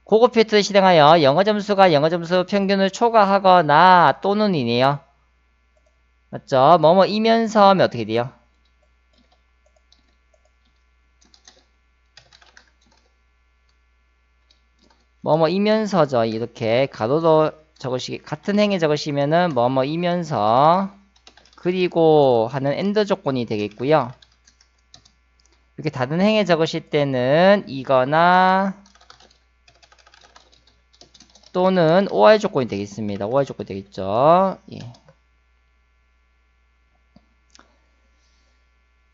고급 필터를 실행하여 영어 점수가 영어 점수 평균을 초과하거나 또는이네요. 맞죠? 뭐뭐이면서 하면 어떻게 돼요? 뭐뭐이면서죠. 이렇게 가로로 같은 행에 적으시면은 뭐뭐이면서 그리고 하는 엔드 조건이 되겠고요. 이렇게 다른 행에 적으실 때는 이거나 또는 OR 조건이 되겠습니다. OR 조건이 되겠죠. 예.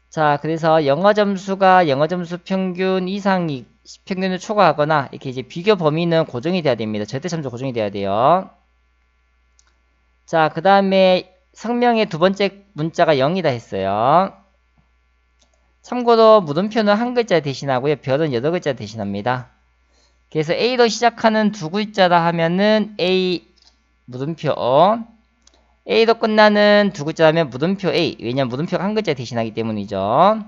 자, 그래서 영어 점수가 영어 점수 평균 이상이 평균을 초과하거나 이렇게 이제 비교 범위는 고정이 돼야 됩니다. 절대 참조 고정이 돼야 돼요. 자, 그 다음에 성명의 두 번째 문자가 0이다 했어요. 참고로 물음표는 한 글자 대신하고요. 별은 8글자 대신합니다. 그래서 A로 시작하는 두 글자라 하면은 A 물음표 A로 끝나는 두 글자라면 물음표 A. 왜냐면 물음표가 한 글자 대신하기 때문이죠.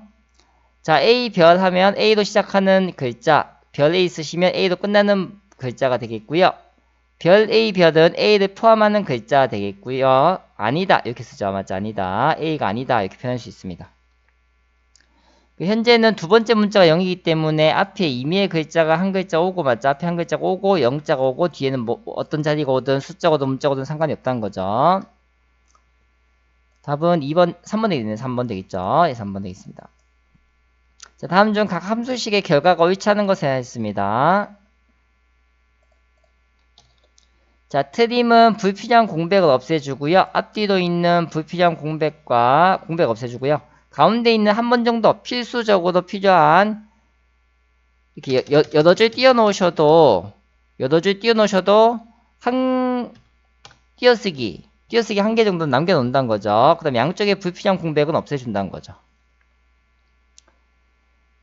자, A 별 하면 A로 시작하는 글자, 별 A 쓰시면 A로 끝나는 글자가 되겠고요. 별 A 별은 A를 포함하는 글자 되겠고요. 아니다 이렇게 쓰죠. 맞죠? 아니다. A가 아니다 이렇게 표현할 수 있습니다. 현재는 두 번째 문자가 0이기 때문에 앞에 임의의 글자가 한 글자 오고 맞죠? 앞에 한 글자가 오고 0자가 오고 뒤에는 뭐 어떤 자리가 오든 숫자가 오든 문자가 오든 상관이 없다는 거죠. 답은 2번, 3번 되겠네요. 3번 되겠죠? 예, 3번 되겠습니다. 자, 다음 중 각 함수식의 결과가 옳지 않은 것을 했습니다. 자, 트림은 불필요한 공백을 없애주고요. 앞뒤로 있는 불필요한 공백 없애주고요. 가운데 있는 한 번 정도 필수적으로 필요한 이렇게 여러 줄 띄워놓으셔도 한 띄어쓰기 한 개 정도 남겨놓는다는 거죠. 그 다음에 양쪽에 불필요한 공백은 없애준다는 거죠.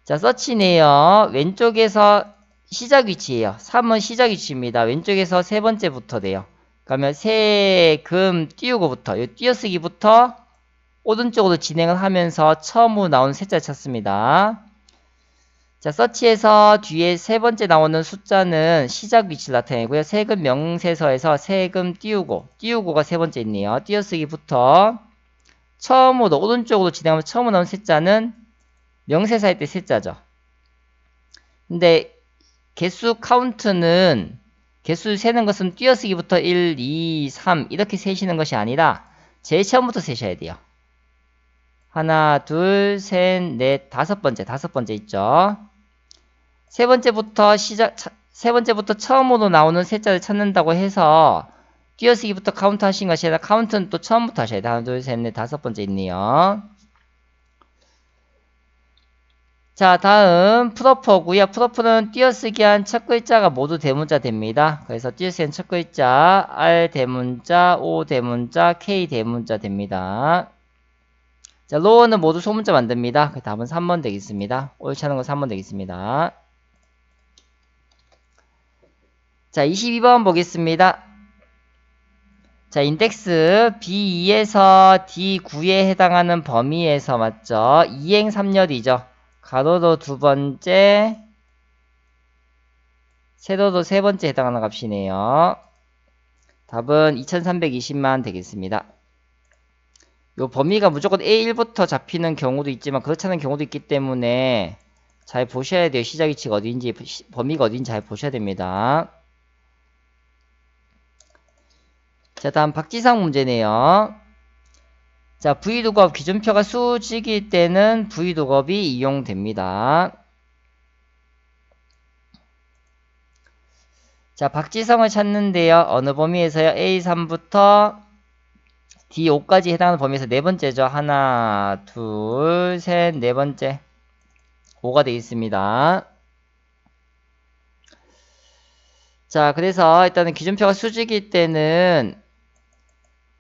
자, 서치네요. 왼쪽에서 시작 위치예요. 3은 시작 위치입니다. 왼쪽에서 세 번째부터 돼요. 그러면 세, 금, 띄우고부터, 이 띄어쓰기부터 오른쪽으로 진행을 하면서 처음으로 나오는 셋자를 찾습니다. 자, 서치에서 뒤에 세 번째 나오는 숫자는 시작 위치를 나타내고요. 세금 명세서에서 세금 띄우고가 세 번째 있네요. 띄어쓰기부터 처음으로 오른쪽으로 진행하면 처음으로 나오는 셋자는 명세사 할 때 셋자죠. 근데 개수 카운트는 개수 세는 것은 띄어쓰기부터 1, 2, 3 이렇게 세시는 것이 아니라 제일 처음부터 세셔야 돼요. 하나, 둘, 셋, 넷, 다섯 번째 있죠. 세 번째부터 처음으로 나오는 셋자를 찾는다고 해서 띄어쓰기부터 카운트 하신 것이 아니라 카운트는 또 처음부터 하셔야 돼요. 하나, 둘, 셋, 넷, 다섯 번째 있네요. 자, 다음 프로퍼고요. 프로퍼는 띄어쓰기 한 첫 글자가 모두 대문자 됩니다. 그래서 띄어쓰기 한 첫 글자 R 대문자, O 대문자, K 대문자 됩니다. 자, 로어는 모두 소문자 만듭니다. 그 답은 3번 되겠습니다. 옳지 않은 건 3번 되겠습니다. 자, 22번 보겠습니다. 자, 인덱스 B2에서 D9에 해당하는 범위에서 맞죠? 이행 3열이죠. 가로로 두 번째, 세로로 세 번째 해당하는 값이네요. 답은 2320만 되겠습니다. 요 범위가 무조건 A1부터 잡히는 경우도 있지만 그렇지 않은 경우도 있기 때문에 잘 보셔야 돼요. 시작 위치가 어딘지, 범위가 어딘지 잘 보셔야 됩니다. 자, 다음 박지상 문제네요. 자, V루겁 기준표가 수직일 때는 V루겁이 이용됩니다. 자, 박지성을 찾는데요. 어느 범위에서요? A3부터 D5까지 해당하는 범위에서 네 번째죠. 하나, 둘, 셋, 네 번째. 5가 되겠습니다. 자, 그래서 일단은 기준표가 수직일 때는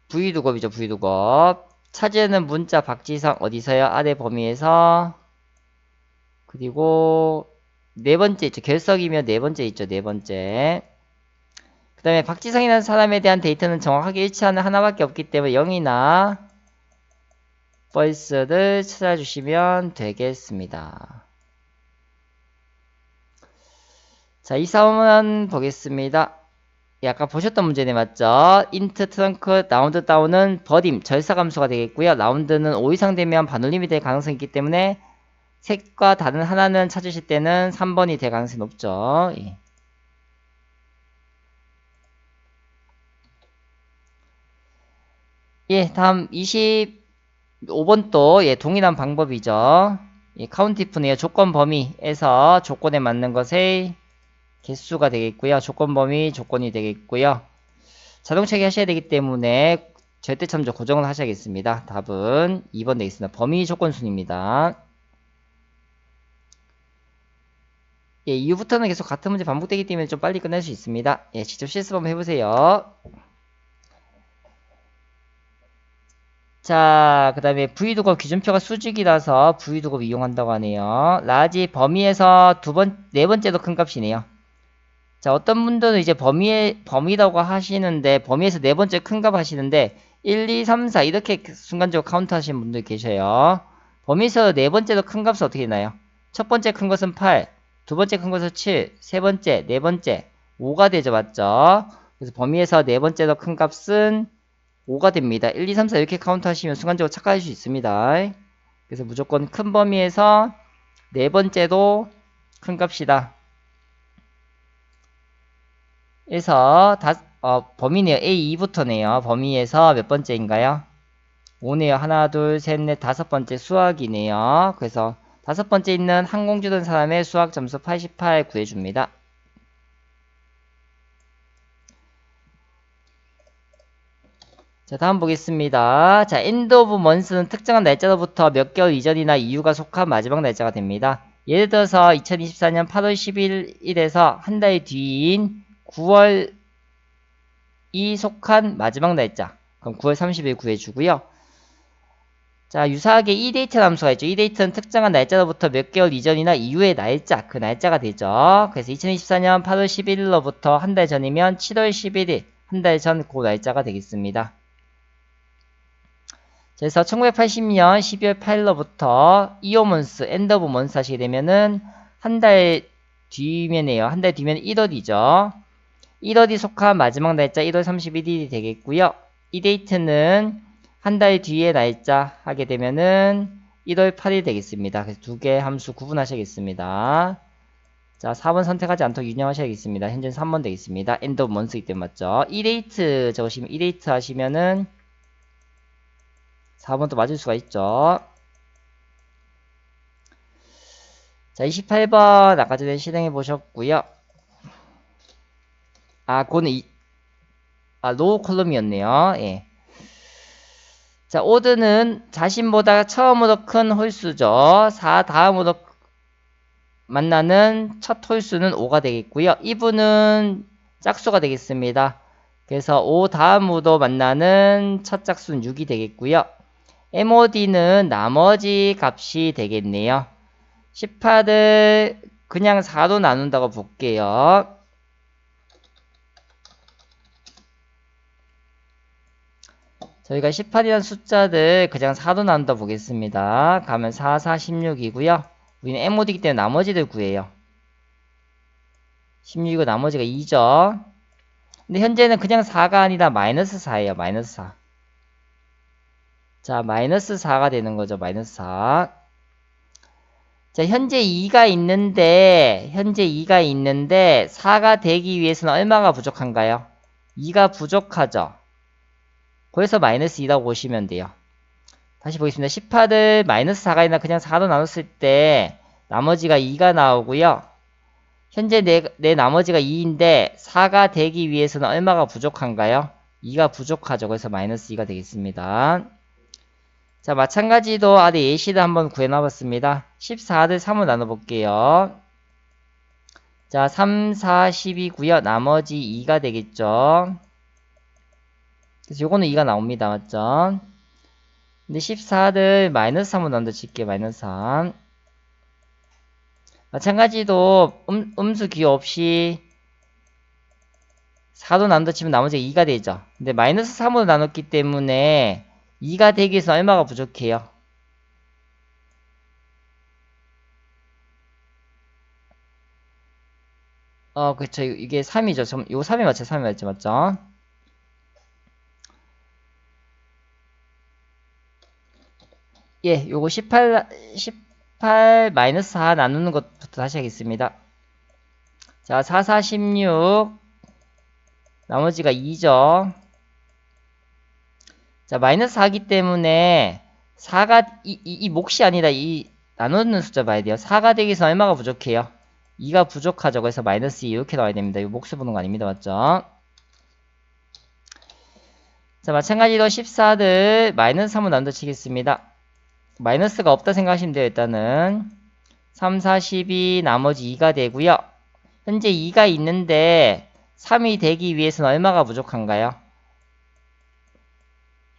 V루겁이죠. V루겁. 차지하는 문자 박지성 어디서요? 아래 범위에서. 그리고 네 번째 있죠. 결석이면 네 번째 있죠. 네 번째. 그 다음에 박지성이라는 사람에 대한 데이터는 정확하게 일치하는 하나밖에 없기 때문에 0이나 false를 찾아주시면 되겠습니다. 자, 이 싸움은 보겠습니다. 예, 아까 보셨던 문제네, 맞죠? int 트렁크 라운드 다운은 버림, 절사감수가 되겠고요. 라운드는 5 이상 되면 반올림이 될 가능성이 있기 때문에 색과 다른 하나는 찾으실 때는 3번이 될 가능성이 높죠. 예. 예, 다음 25번도 예, 동일한 방법이죠. 예, 카운티프네요. 조건 범위에서 조건에 맞는 것의 개수가 되겠고요. 조건 범위 조건이 되겠고요. 자동차기 하셔야 되기 때문에 절대참조 고정을 하셔야겠습니다. 답은 2번 되겠습니다. 범위 조건순입니다. 예, 이후부터는 계속 같은 문제 반복되기 때문에 좀 빨리 끝낼 수 있습니다. 예, 직접 실습 한번 해보세요. 자, 그 다음에 V두곱 기준표가 수직이라서 V두곱 이용한다고 하네요. 라지 범위에서 네 번째도 큰 값이네요. 자, 어떤 분들은 이제 범위라고 하시는데, 범위에서 네 번째 큰 값 하시는데, 1, 2, 3, 4 이렇게 순간적으로 카운트 하시는 분들 계셔요. 범위에서 네 번째도 큰 값은 어떻게 되나요? 첫 번째 큰 것은 8, 두 번째 큰 것은 7, 세 번째, 네 번째, 5가 되죠, 맞죠? 그래서 범위에서 네 번째도 큰 값은 5가 됩니다. 1, 2, 3, 4 이렇게 카운트 하시면 순간적으로 착각할 수 있습니다. 그래서 무조건 큰 범위에서 네 번째도 큰 값이다. 그래서 범위네요. A2부터네요. 범위에서 몇 번째인가요? 5네요. 하나, 둘, 셋, 넷, 다섯 번째 수학이네요. 그래서 다섯 번째 있는 항공주던 사람의 수학 점수 88 구해줍니다. 자, 다음 보겠습니다. 자, end of month는 특정한 날짜로부터 몇 개월 이전이나 이후가 속한 마지막 날짜가 됩니다. 예를 들어서 2024년 8월 11일에서 한 달 뒤인 9월이 속한 마지막 날짜. 그럼 9월 30일 구해주고요. 자, 유사하게 eDate 함수가 있죠. eDate는 특정한 날짜로부터 몇 개월 이전이나 이후의 날짜, 그 날짜가 되죠. 그래서 2024년 8월 11일로부터 한 달 전이면 7월 11일, 한 달 전 그 날짜가 되겠습니다. 그래서 1980년 12월 8일로부터 이어먼스, 엔더브 먼스 하시게 되면은 한 달 뒤면이에요. 한 달 뒤면 1월이죠. 1월이 속한 마지막 날짜 1월 31일이 되겠고요. 이 데이트는 한 달 뒤의 날짜 하게 되면은 1월 8일 되겠습니다. 그래서 두 개 함수 구분하셔야겠습니다. 자, 4번 선택하지 않도록 유념하셔야겠습니다. 현재는 3번 되겠습니다. 엔드 오브 먼스이기 때문에 맞죠? 이 데이트 적으시면 이 데이트 하시면은 4번도 맞을 수가 있죠. 자, 28번 아까 전에 실행해 보셨고요. 아, 그거는 로우 콜럼이었네요. 예. 자, 오드는 자신보다 처음으로 큰 홀수죠. 4 다음으로 만나는 첫 홀수는 5가 되겠고요. 이분은 짝수가 되겠습니다. 그래서 5 다음으로 만나는 첫 짝수는 6이 되겠고요. MOD는 나머지 값이 되겠네요. 18을 그냥 4로 나눈다고 볼게요. 저희가 18이라는 숫자를 그냥 4로 나눈다 보겠습니다. 가면 4, 4, 16이고요. 우리는 MOD이기 때문에 나머지를 구해요. 16이고 나머지가 2죠. 근데 현재는 그냥 4가 아니라 마이너스 4예요. 마이너스 4. 자, 마이너스 4가 되는 거죠. 마이너스 4. 자, 현재 2가 있는데 4가 되기 위해서는 얼마가 부족한가요? 2가 부족하죠. 그래서 마이너스 2라고 보시면 돼요. 다시 보겠습니다. 18을 마이너스 4가 아니라 그냥 4로 나눴을 때 나머지가 2가 나오고요. 현재 내 나머지가 2인데 4가 되기 위해서는 얼마가 부족한가요? 2가 부족하죠. 그래서 마이너스 2가 되겠습니다. 자, 마찬가지로 아래 예시를 한번 구해놔봤습니다. 14를 3으로 나눠볼게요. 자, 3, 4, 10이고요. 나머지 2가 되겠죠. 그래서 요거는 2가 나옵니다. 맞죠? 근데 14를 마이너스 3으로 나눠 칠게요. 마이너스 3. 마찬가지로 음수 기호 없이 4로 나눠 치면 나머지가 2가 되죠. 근데 마이너스 3으로 나눴기 때문에 2가 되기 위해서 얼마가 부족해요? 그쵸. 이게 3이죠. 요 3이 맞죠? 3이 맞죠? 맞죠? 예, 요거 18 마이너스 4 나누는 것부터 다시 하겠습니다. 자, 4, 4, 16. 나머지가 2죠. 자, 마이너스 4기 때문에 4가, 이 몫이 아니라 이 나누는 숫자 봐야 돼요. 4가 되기 위해서 얼마가 부족해요? 2가 부족하죠. 그래서 마이너스 2 이렇게 나와야 됩니다. 이거 몫을 보는 거 아닙니다. 맞죠? 자, 마찬가지로 14를 마이너스 3으로 나눠 치겠습니다. 마이너스가 없다 생각하시면 돼요. 일단은 3, 4, 12 나머지 2가 되고요. 현재 2가 있는데 3이 되기 위해서는 얼마가 부족한가요?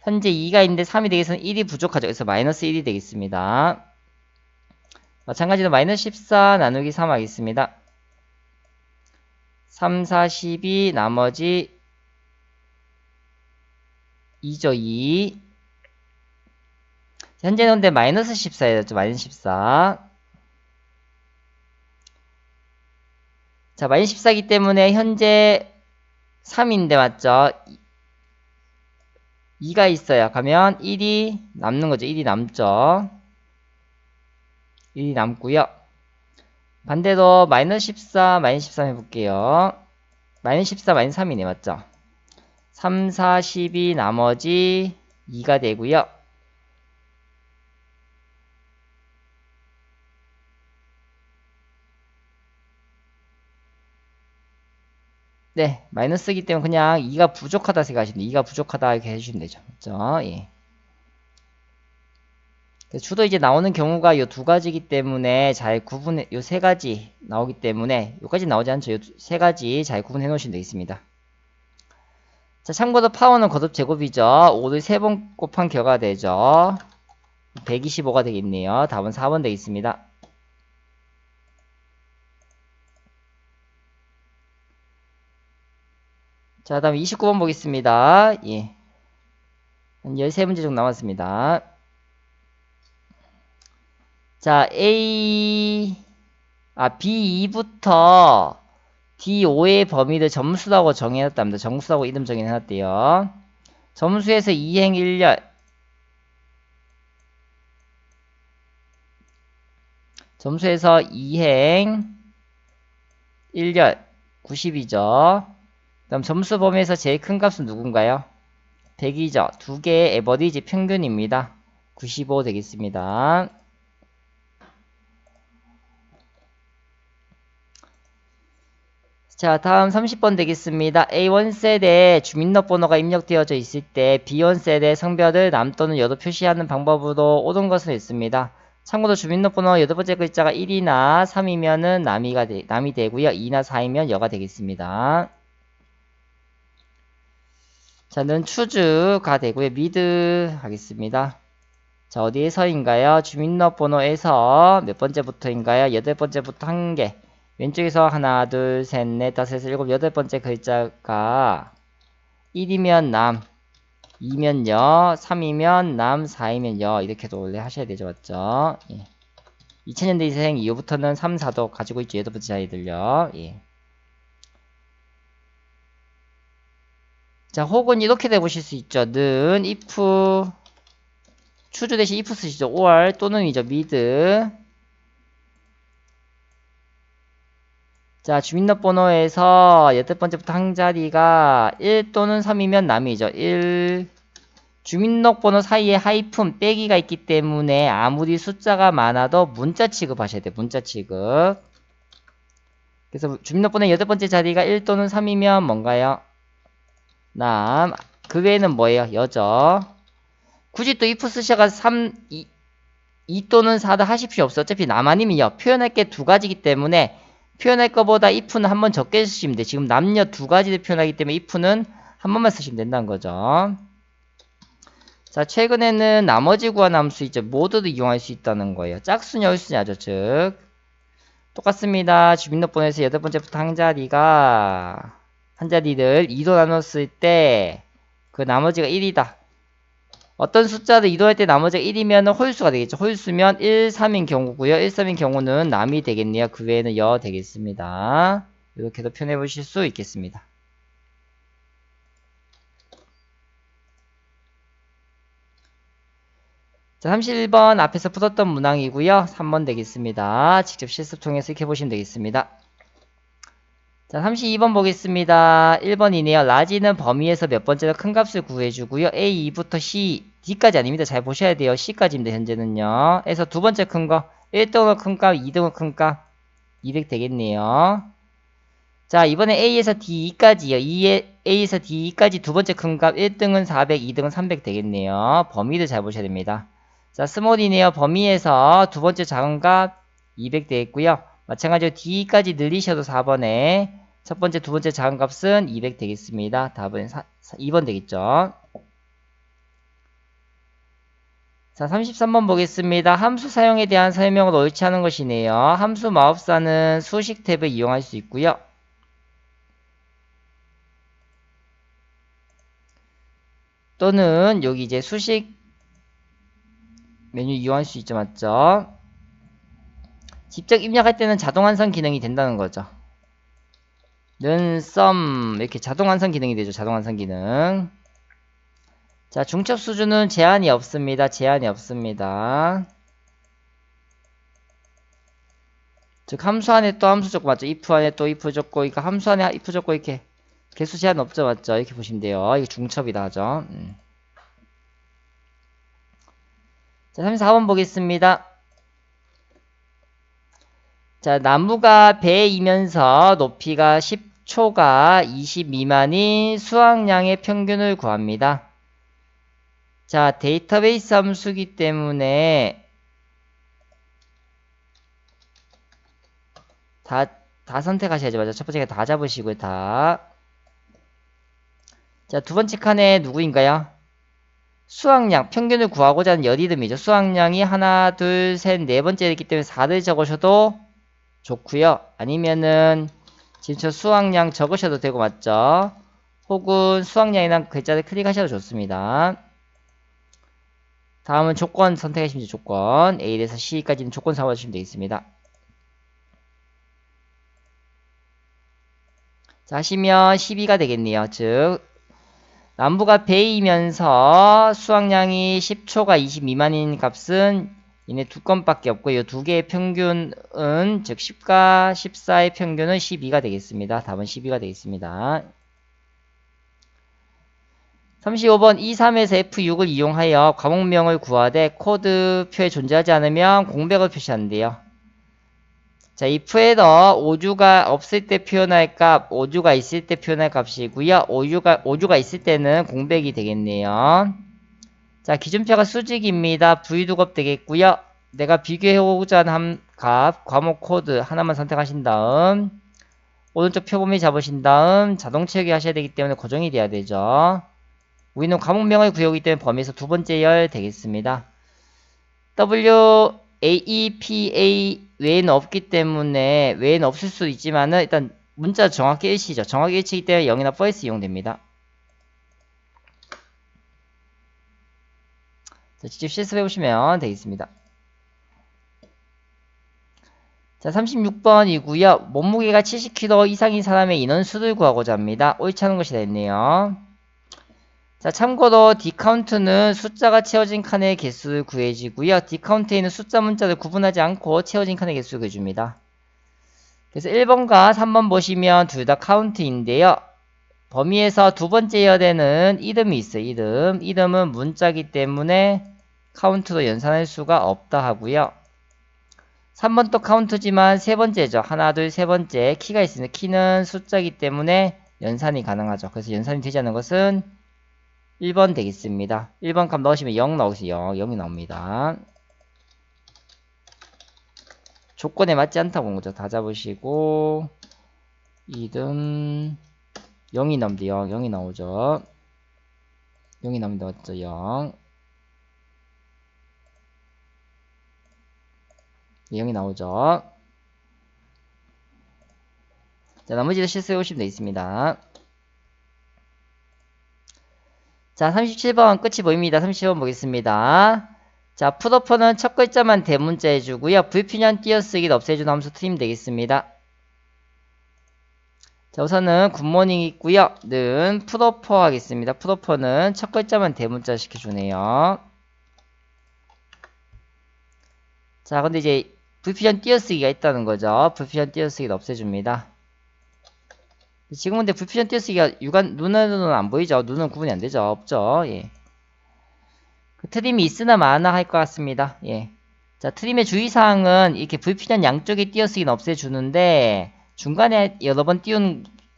현재 2가 있는데 3이 되기 위해서는 1이 부족하죠. 그래서 마이너스 1이 되겠습니다. 마찬가지로 마이너스 14 나누기 3 하겠습니다. 3, 4, 12 나머지 2죠. 2. 현재는 근데 마이너스 14였죠. 마이너스 14. 자, 마이너스 14이기 때문에 현재 3인데 맞죠? 2가 있어요. 그러면 1이 남는 거죠. 1이 남죠. 1이 남고요. 반대로 마이너스 14, 마이너스 13 해볼게요. 마이너스 14, 마이너스 3이네. 맞죠? 3, 4, 12 나머지 2가 되고요. 네, 마이너스이기 때문에 그냥 2가 부족하다 생각하시면 돼요. 2가 부족하다 이렇게 해주시면 되죠. 맞죠? 예. 주로 이제 나오는 경우가 이 두 가지이기 때문에 잘 구분해, 요 세 가지 나오기 때문에, 요까지 나오지 않죠. 요 세 가지 잘 구분해 놓으시면 되겠습니다. 자, 참고로 파워는 거듭 제곱이죠. 5를 3번 곱한 결과가 되죠. 125가 되겠네요. 답은 4번 되겠습니다. 자, 다음 29번 보겠습니다. 예. 한 13문제 정도 남았습니다. 자, B2부터 D5의 범위를 점수라고 정해놨답니다. 점수라고 이름 정해놨대요. 점수에서 2행 1열. 점수에서 2행 1열 90이죠. 그다음 점수 범위에서 제일 큰 값은 누군가요? 100이죠. 두 개의 에버리지 평균입니다. 95 되겠습니다. 자, 다음 30번 되겠습니다. A1셀에 주민등록번호가 입력되어져 있을 때 B1셀에 성별을 남 또는 여로 표시하는 방법으로 옳은 것은 있습니다. 참고로 주민등록번호 8번째 글자가 1이나 3이면은 남이 되고요. 2나 4이면 여가 되겠습니다. 자, 는 추즈가 되고요. 미드 하겠습니다. 자, 어디에서인가요? 주민등록번호에서 몇 번째부터인가요? 8번째부터 한 개. 왼쪽에서 하나, 둘, 셋, 넷, 다섯, 여섯, 일곱, 8번째 글자가 1이면 남, 2면 여, 3이면 남, 4이면 여. 이렇게도 원래 하셔야 되죠. 맞죠? 예. 2000년대생 이후부터는 3, 4도 가지고 있죠. 8번째 아이들요. 예. 자, 혹은 이렇게 돼보실 수 있죠. 는 if 추주 대신 if 쓰시죠. or 또는이죠. mid. 자, 주민등록번호에서 8번째부터 한 자리가 1 또는 3이면 남이죠. 1. 주민등록번호 사이에 하이픈 빼기가 있기 때문에 아무리 숫자가 많아도 문자 취급하셔야 돼요. 문자 취급. 그래서 주민등록번호의 8번째 자리가 1 또는 3이면 뭔가요? 남. 그 외에는 뭐예요? 여죠. 굳이 또 if 쓰셔가 2 또는 4도 하실 필요 없어요. 어차피 남 아니면 여. 표현할 게 두 가지이기 때문에 표현할 거보다 if는 한 번 적게 쓰시면 돼. 지금 남녀 두 가지를 표현하기 때문에 if는 한 번만 쓰시면 된다는 거죠. 자, 최근에는 나머지 구한 함수 있죠. 모두를 이용할 수 있다는 거예요. 짝수냐 홀수냐죠. 즉 똑같습니다. 주민등록번호에서 8번째부터 한 자리를 2로 나눴을 때 그 나머지가 1이다. 어떤 숫자를 이동할 때 나머지가 1이면 홀수가 되겠죠. 홀수면 1, 3인 경우고요. 1, 3인 경우는 남이 되겠네요. 그 외에는 여 되겠습니다. 이렇게도 표현해 보실 수 있겠습니다. 자, 31번 앞에서 풀었던 문항이고요. 3번 되겠습니다. 직접 실습 통해서 익혀보시면 되겠습니다. 자, 32번 보겠습니다. 1번이네요. 라지는 범위에서 몇 번째로 큰 값을 구해주고요. A, 2부터 C, D까지 아닙니다. 잘 보셔야 돼요. C까지입니다. 현재는요. 에서 두 번째 큰 거, 1등으로 큰 값, 2등으로 큰 값. 200 되겠네요. 자, 이번에 A에서 D2까지요. A에서 D2까지 두 번째 큰 값 1등은 400, 2등은 300 되겠네요. 범위를 잘 보셔야 됩니다. 자, 스몰이네요. 범위에서 두 번째 작은 값 200 되겠고요. 마찬가지로 D까지 늘리셔도 4번에 첫 번째, 두 번째 작은 값은 200 되겠습니다. 답은 2번 되겠죠. 자, 33번 보겠습니다. 함수 사용에 대한 설명을 옳지 않은 것이네요. 함수 마법사는 수식 탭을 이용할 수 있고요. 또는 여기 이제 수식 메뉴 이용할 수 있죠. 맞죠? 직접 입력할 때는 자동 완성 기능이 된다는 거죠. 는, sum 이렇게 자동 완성 기능이 되죠. 자동 완성 기능. 자, 중첩 수준은 제한이 없습니다. 제한이 없습니다. 즉 함수 안에 또 함수 줬고 맞죠? if 안에 또 if 줬고 그러니까 함수 안에 if 줬고 이렇게 개수 제한 없죠. 맞죠? 이렇게 보시면 돼요. 이게 중첩이다 하죠. 자, 34번 보겠습니다. 자, 나무가 배이면서 높이가 10초가 20 미만인 수확량의 평균을 구합니다. 자, 데이터베이스 함수기 때문에 다 선택하셔야죠. 맞아. 첫 번째가 다 잡으시고요. 다. 자, 두 번째 칸에 누구인가요? 수확량, 평균을 구하고자 하는 열이름이죠. 수확량이 하나, 둘, 셋, 네 번째이기 때문에 4를 적으셔도 좋고요. 아니면은 지금 저 수확량 적으셔도 되고 맞죠? 혹은 수확량이란 글자를 클릭하셔도 좋습니다. 다음은 조건 선택하시면 돼요. 조건. A에서 C까지는 조건 잡아주시면 되겠습니다. 자, 하시면 12가 되겠네요. 즉 남부가 배이면서 수확량이 10초가 20 미만인 값은 이네 두 건밖에 없고 이 두 개의 평균은 즉 10과 14의 평균은 12가 되겠습니다. 답은 12가 되겠습니다. 35번 E3에서 F6을 이용하여 과목명을 구하되 코드표에 존재하지 않으면 공백을 표시하는데요. 자, if에서 오류가 없을 때 표현할 값, 오류가 있을 때 표현할 값이고요. 오류가 있을 때는 공백이 되겠네요. 자, 기준표가 수직입니다. V두겁 되겠고요. 내가 비교해보고자 하는 값, 과목 코드 하나만 선택하신 다음 오른쪽 표범위 잡으신 다음 자동 채우기 하셔야 되기 때문에 고정이 돼야 되죠. 우리는 과목명을 구해오기 때문에 범위에서 두 번째 열 되겠습니다. WAEPA 외에는 없기 때문에 외에는 없을 수도 있지만은 일단 문자 정확히 일치죠. 정확히 일치이기 때문에 0이나 false 이용됩니다. 자, 직접 실습해 보시면 되겠습니다. 자, 36번이고요. 몸무게가 70kg 이상인 사람의 인원수를 구하고자 합니다. 옳지 않은 것이 됐네요. 자, 참고로 dCount는 숫자가 채워진 칸의 개수를 구해주고요. dCount에 있는 숫자 문자를 구분하지 않고 채워진 칸의 개수를 구해줍니다. 그래서 1번과 3번 보시면 둘 다 count인데요. 범위에서 두 번째 열에는 이름이 있어요. 이름은 문자이기 때문에 count로 연산할 수가 없다 하고요. 3번 또 count지만 세 번째죠. 하나, 둘, 세 번째 키가 있습니다. 키는 숫자이기 때문에 연산이 가능하죠. 그래서 연산이 되지 않는 것은 1번 되겠습니다. 1번 값 넣으시면 0 나오세요. 0이 나옵니다. 조건에 맞지 않다고 본 거죠. 다 잡으시고 2등 0이 나옵니다. 0이 나오죠. 0이 나옵니다. 맞죠? 0. 0이 나오죠. 자, 나머지도 실수해 오시면 되겠습니다. 자, 37번 끝이 보입니다. 37번 보겠습니다. 자, 풋오퍼는 첫 글자만 대문자 해주고요. 불필요한 띄어쓰기를 없애주는 함수 트림 되겠습니다. 자, 우선은 굿모닝 있고요. 는 풋오퍼 하겠습니다. 풋오퍼는 첫 글자만 대문자 시켜주네요. 자, 근데 이제 불필요한 띄어쓰기가 있다는 거죠. 불필요한 띄어쓰기를 없애줍니다. 지금 근데 불필요한 띄어쓰기가 눈으로는 안 보이죠. 눈은 구분이 안 되죠. 없죠. 예. 그 트림이 있으나 마나 할 것 같습니다. 예. 자, 트림의 주의사항은 이렇게 불필요한 양쪽에 띄어쓰기는 없애주는데 중간에 여러 번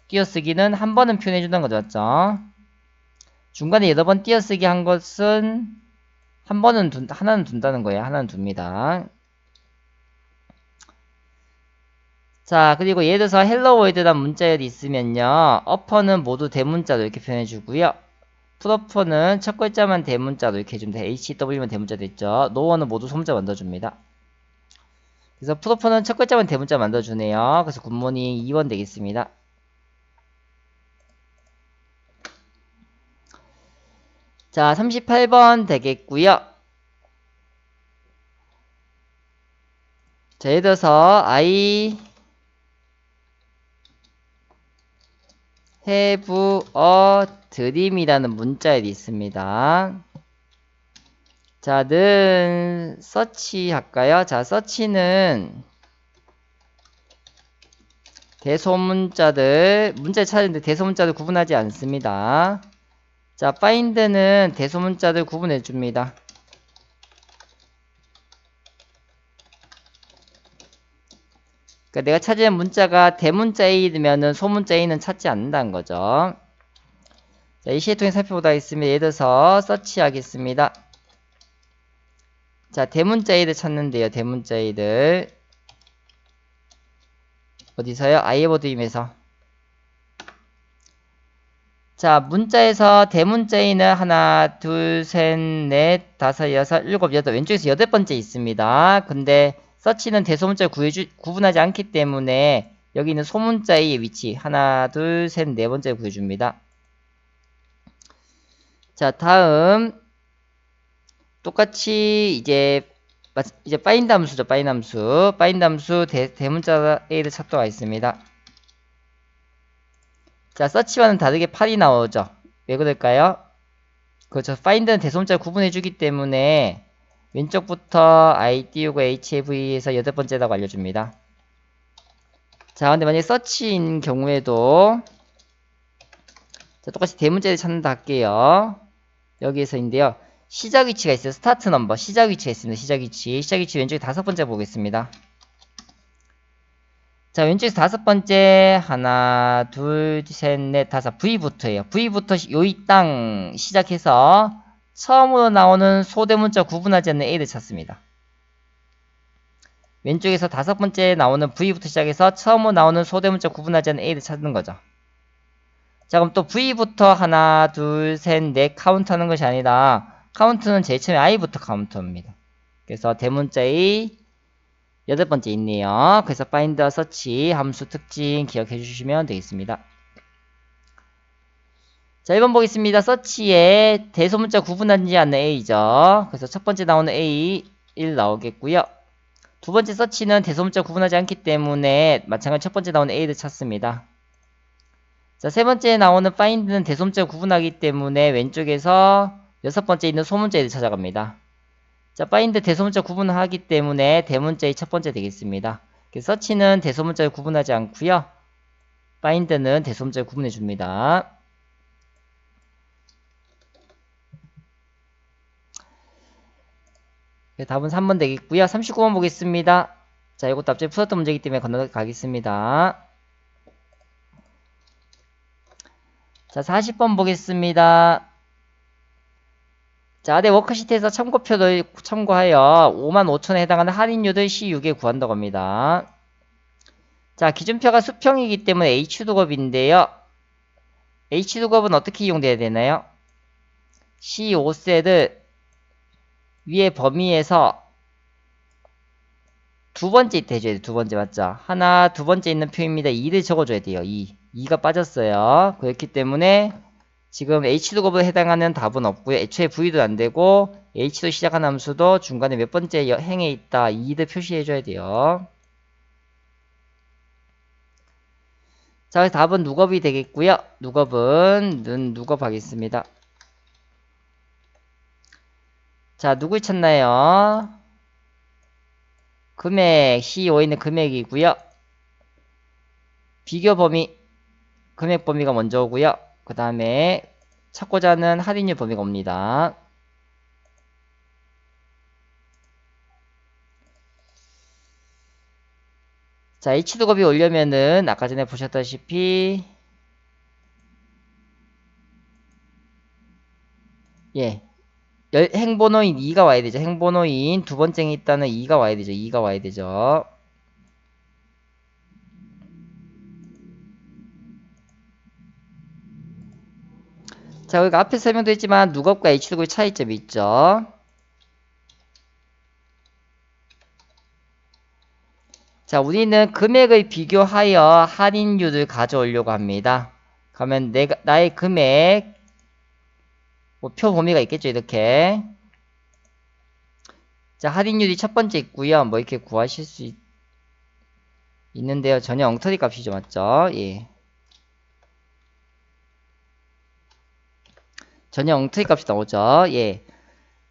띄어쓰기는 한 번은 표현해준다는 거죠. 맞죠? 중간에 여러 번 띄어쓰기 한 것은 하나는 둔다는 거예요. 하나는 둡니다. 자, 그리고 예를 들어서 헬로 월드란 문자열이 있으면요. 어퍼는 모두 대문자로 이렇게 표현해주고요. 프로퍼는 첫 글자만 대문자로 이렇게 해주면 돼. HW만 대문자 됐죠. 노어는 모두 소문자 만들어줍니다. 그래서 프로퍼는 첫 글자만 대문자 만들어주네요. 그래서 굿모닝 2번 되겠습니다. 자, 38번 되겠고요. 자, 예를 들어서 I have a dream이라는 문자열이 있습니다. 자, 는 서치 할까요? 자, 서치는 대소문자들, 문자를 찾는데 대소문자들 구분하지 않습니다. 자, find는 대소문자들 구분해 줍니다. 그러니까 내가 찾은 문자가 대문자 A면은 소문자 A는 찾지 않는다는 거죠. 자, 이 시에 통해 살펴보다 있으면 예를 들어서 서치 하겠습니다. 자, 대문자 A를 찾는데요. 대문자 A를 어디서요? 아이에버드임에서. 자, 문자에서 대문자 A는 하나, 둘, 셋, 넷, 다섯, 여섯, 일곱, 여덟, 왼쪽에서 여덟 번째 있습니다. 근데 서치는 대소문자를 구분하지 않기 때문에 여기 있는 소문자 A의 위치 하나, 둘, 셋, 네 번째 구해줍니다. 자, 다음 똑같이 이제 파인드 함수죠. 파인드 함수 대문자 A를 찾도록 하겠습니다. 자, 서치와는 다르게 8이 나오죠. 왜 그럴까요? 그렇죠. find는 대소문자를 구분해주기 때문에 왼쪽부터 I 띄우고 HAV에서 여덟 번째라고 알려줍니다. 자, 근데 만약에 서치인 경우에도 자, 똑같이 대문자를 찾는다 할게요. 여기에서인데요. 시작 위치가 있어요. 스타트 넘버. 시작 위치가 있습니다. 시작 위치 왼쪽에 다섯 번째 보겠습니다. 자, 왼쪽에서 다섯 번째 하나, 둘, 셋, 넷, 다섯 V부터예요. V부터 요이 땅 시작해서 처음으로 나오는 소대문자 구분하지 않는 A를 찾습니다. 왼쪽에서 다섯 번째 나오는 V부터 시작해서 처음으로 나오는 소대문자 구분하지 않는 A를 찾는 거죠. 자, 그럼 또 V부터 하나, 둘, 셋, 넷 카운트하는 것이 아니라 카운트는 제일 처음에 I부터 카운트합니다. 그래서 대문자 A 여덟 번째 있네요. 그래서 find search 함수 특징 기억해 주시면 되겠습니다. 자, 1번 보겠습니다. search에 대소문자 구분하지 않는 A죠. 그래서 첫 번째 나오는 A 1 나오겠고요. 두 번째 search는 대소문자 구분하지 않기 때문에 마찬가지 첫 번째 나오는 A를 찾습니다. 자, 세 번째 나오는 find는 대소문자 구분하기 때문에 왼쪽에서 여섯 번째 있는 소문자 A를 찾아갑니다. 자, find 대소문자 구분하기 때문에 대문자의 첫 번째 되겠습니다. 서치는 대소문자를 구분하지 않고요. find는 대소문자를 구분해 줍니다. 답은 3번 되겠고요. 39번 보겠습니다. 자, 이것도 앞전에 풀었던 문제이기 때문에 건너가겠습니다. 자, 40번 보겠습니다. 자, 아래 워크시트에서 참고표를 참고하여 55,000에 해당하는 할인율을 C6에 구한다고 합니다. 자, 기준표가 수평이기 때문에 H두급인데요. H두급은 어떻게 이용돼야 되나요? C5셀을 위에 범위에서 두 번째 있다 해줘야 돼요. 두 번째 맞죠? 하나, 두 번째 있는 표입니다. 2를 적어줘야 돼요. 2가 빠졌어요. 그렇기 때문에 지금 H두급에 해당하는 답은 없고요. 애초에 V도 안되고 H로 시작한 함수도 중간에 몇 번째 행에 있다 2를 표시해줘야 돼요. 자, 그래서 답은 누겁이 되겠고요. 누겁은 누겁 하겠습니다. 자, 누굴 찾나요? 금액 C5에 있는 금액이고요. 비교 범위 금액 범위가 먼저 오고요. 그 다음에 찾고자 하는 할인율 범위가 옵니다. 자, H도 곱이 오려면은 아까 전에 보셨다시피 예, 행번호인 2가 와야 되죠. 행번호인 두 번째에 있다는 2가 와야 되죠. 2가 와야 되죠. 자, 여기 앞에 설명도 했지만 누겁과 H도 곱의 차이점이 있죠. 자, 우리는 금액을 비교하여 할인율을 가져오려고 합니다. 그러면 나의 금액, 뭐 표 범위가 있겠죠, 이렇게. 자, 할인율이 첫 번째 있고요. 뭐 이렇게 구하실 수 있는데요. 전혀 엉터리 값이죠, 맞죠? 예. 전혀 엉터리 값이 나오죠. 예.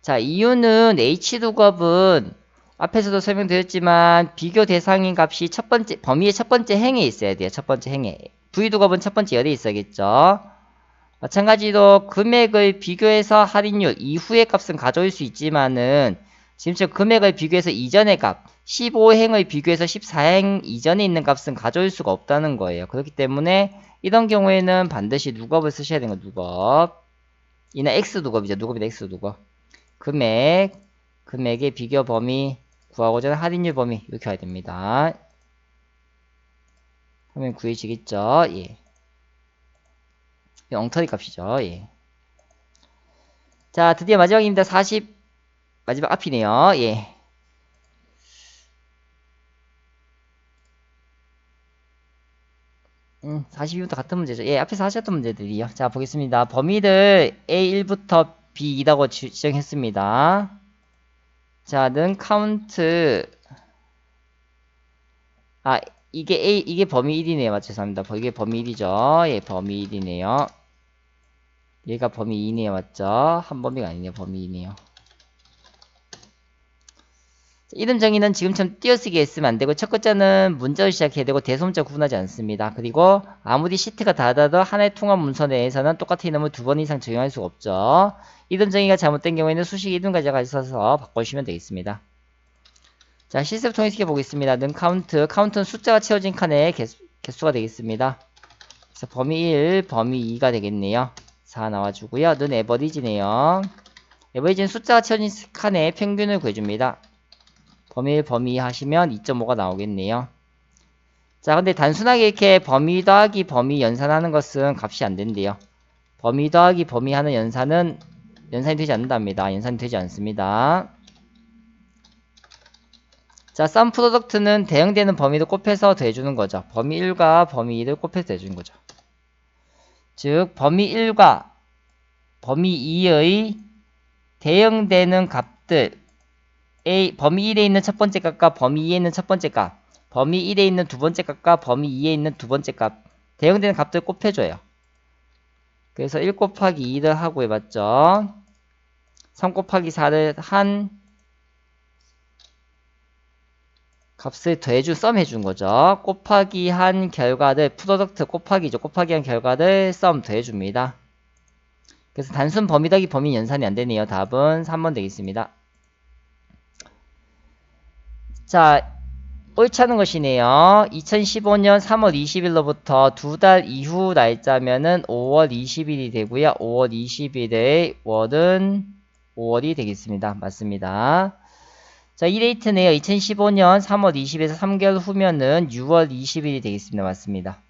자, 이유는 H2곱은 앞에서도 설명드렸지만 비교 대상인 값이 첫 번째 범위의 첫 번째 행에 있어야 돼요. 첫 번째 행에. V2곱은 첫 번째 열에 있어야겠죠. 마찬가지로 금액을 비교해서 할인율 이후의 값은 가져올 수 있지만은 지금 금액을 비교해서 이전의 값 15행을 비교해서 14행 이전에 있는 값은 가져올 수가 없다는 거예요. 그렇기 때문에 이런 경우에는 반드시 누겁을 쓰셔야 되는 거예요. 누겁. 이는 X 누겁이죠. 누겁이다. X 누겁. 금액의 비교 범위 구하고자 하는 할인율 범위 이렇게 해야 됩니다. 하면 구해지겠죠? 예. 엉터리 값이죠. 예. 자, 드디어 마지막입니다. 40 마지막 앞이네요. 예. 음, 42부터 같은 문제죠. 예, 앞에서 하셨던 문제들이요. 자, 보겠습니다. 범위를 A1부터 B2라고 지정했습니다. 자, 는 카운트 아, 이게 범위 1이네요. 맞죠? 죄송합니다. 이게 범위 1이죠. 예, 범위 1이네요. 얘가 범위 2네요. 맞죠? 한 범위가 아니네요. 범위 2네요. 이름 정의는 지금처럼 띄어쓰기에 쓰면 안 되고 첫 글자는 문자로 시작해야 되고 대소문자 구분하지 않습니다. 그리고 아무리 시트가 다르더라도 하나의 통합 문서 내에서는 똑같은 이름을 두 번 이상 적용할 수가 없죠. 이름 정의가 잘못된 경우에는 수식 이름 가져가 있어서 바꿔주시면 되겠습니다. 자, 실습 통해서 해보겠습니다. 는 카운트는 숫자가 채워진 칸의 개수가 되겠습니다. 그래서 범위 1, 범위 2가 되겠네요. 4 나와주고요. 는 에버리지네요. 에버리지는 숫자가 채워진 칸의 평균을 구해줍니다. 범위 1, 범위 2 하시면 2.5가 나오겠네요. 자, 근데 단순하게 이렇게 범위 더하기 범위 연산하는 것은 값이 안 된대요. 범위 더하기 범위 하는 연산이 되지 않는답니다. 연산이 되지 않습니다. 자, 썸 프로덕트는 대응되는 범위를 곱해서 더해주는 거죠. 범위 1과 범위 2를 곱해서 더해주는 거죠. 즉, 범위 1과 범위 2의 대응되는 값들 범위 1에 있는 첫 번째 값과 범위 2에 있는 첫 번째 값, 범위 1에 있는 두 번째 값과 범위 2에 있는 두 번째 값, 대응되는 값들 곱해줘요. 그래서 1 곱하기 2를 하고 해봤죠. 3 곱하기 4를 한 값을 더해준 썸 해준 거죠. 곱하기 한 결과를 프로덕트 곱하기죠. 곱하기 한 결과를 썸 더해줍니다. 그래서 단순 범위 더하기 범위 연산이 안 되네요. 답은 3번 되겠습니다. 자, 옳지 않은 것이네요. 2015년 3월 20일로부터 두 달 이후 날짜면은 5월 20일이 되고요. 5월 20일의 월은 5월이 되겠습니다. 맞습니다. 자, 이 데이트네요. 2015년 3월 20일에서 3개월 후면은 6월 20일이 되겠습니다. 맞습니다.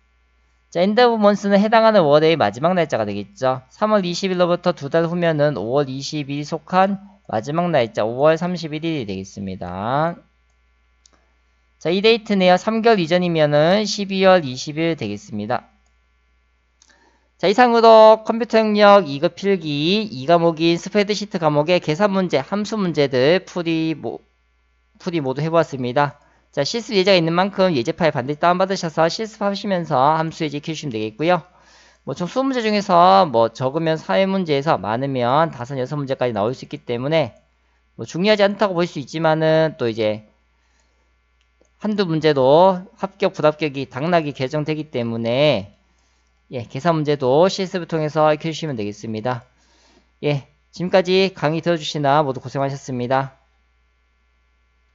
자, 엔드 오브 먼스는 해당하는 월의 마지막 날짜가 되겠죠. 3월 20일로부터 두 달 후면은 5월 20일이 속한 마지막 날짜 5월 31일이 되겠습니다. 자, 이 데이트네요. 3개월 이전이면은 12월 20일 되겠습니다. 자, 이상으로 컴퓨터 영역 2급 필기 2과목인 스프레드시트 과목의 계산 문제, 함수 문제들 풀이 모두 해보았습니다. 자, 실습 예제가 있는 만큼 예제 파일 반드시 다운받으셔서 실습하시면서 함수 예제 키우시면 되겠고요. 뭐 총 20문제 중에서 뭐 적으면 4문제에서 많으면 5, 6문제까지 나올 수 있기 때문에 뭐 중요하지 않다고 볼 수 있지만은 또 이제 한두 문제도 합격, 불합격이 당락이 결정되기 때문에 예, 계산 문제도 실습을 통해서 익혀주시면 되겠습니다. 예, 지금까지 강의 들어주시나 모두 고생하셨습니다.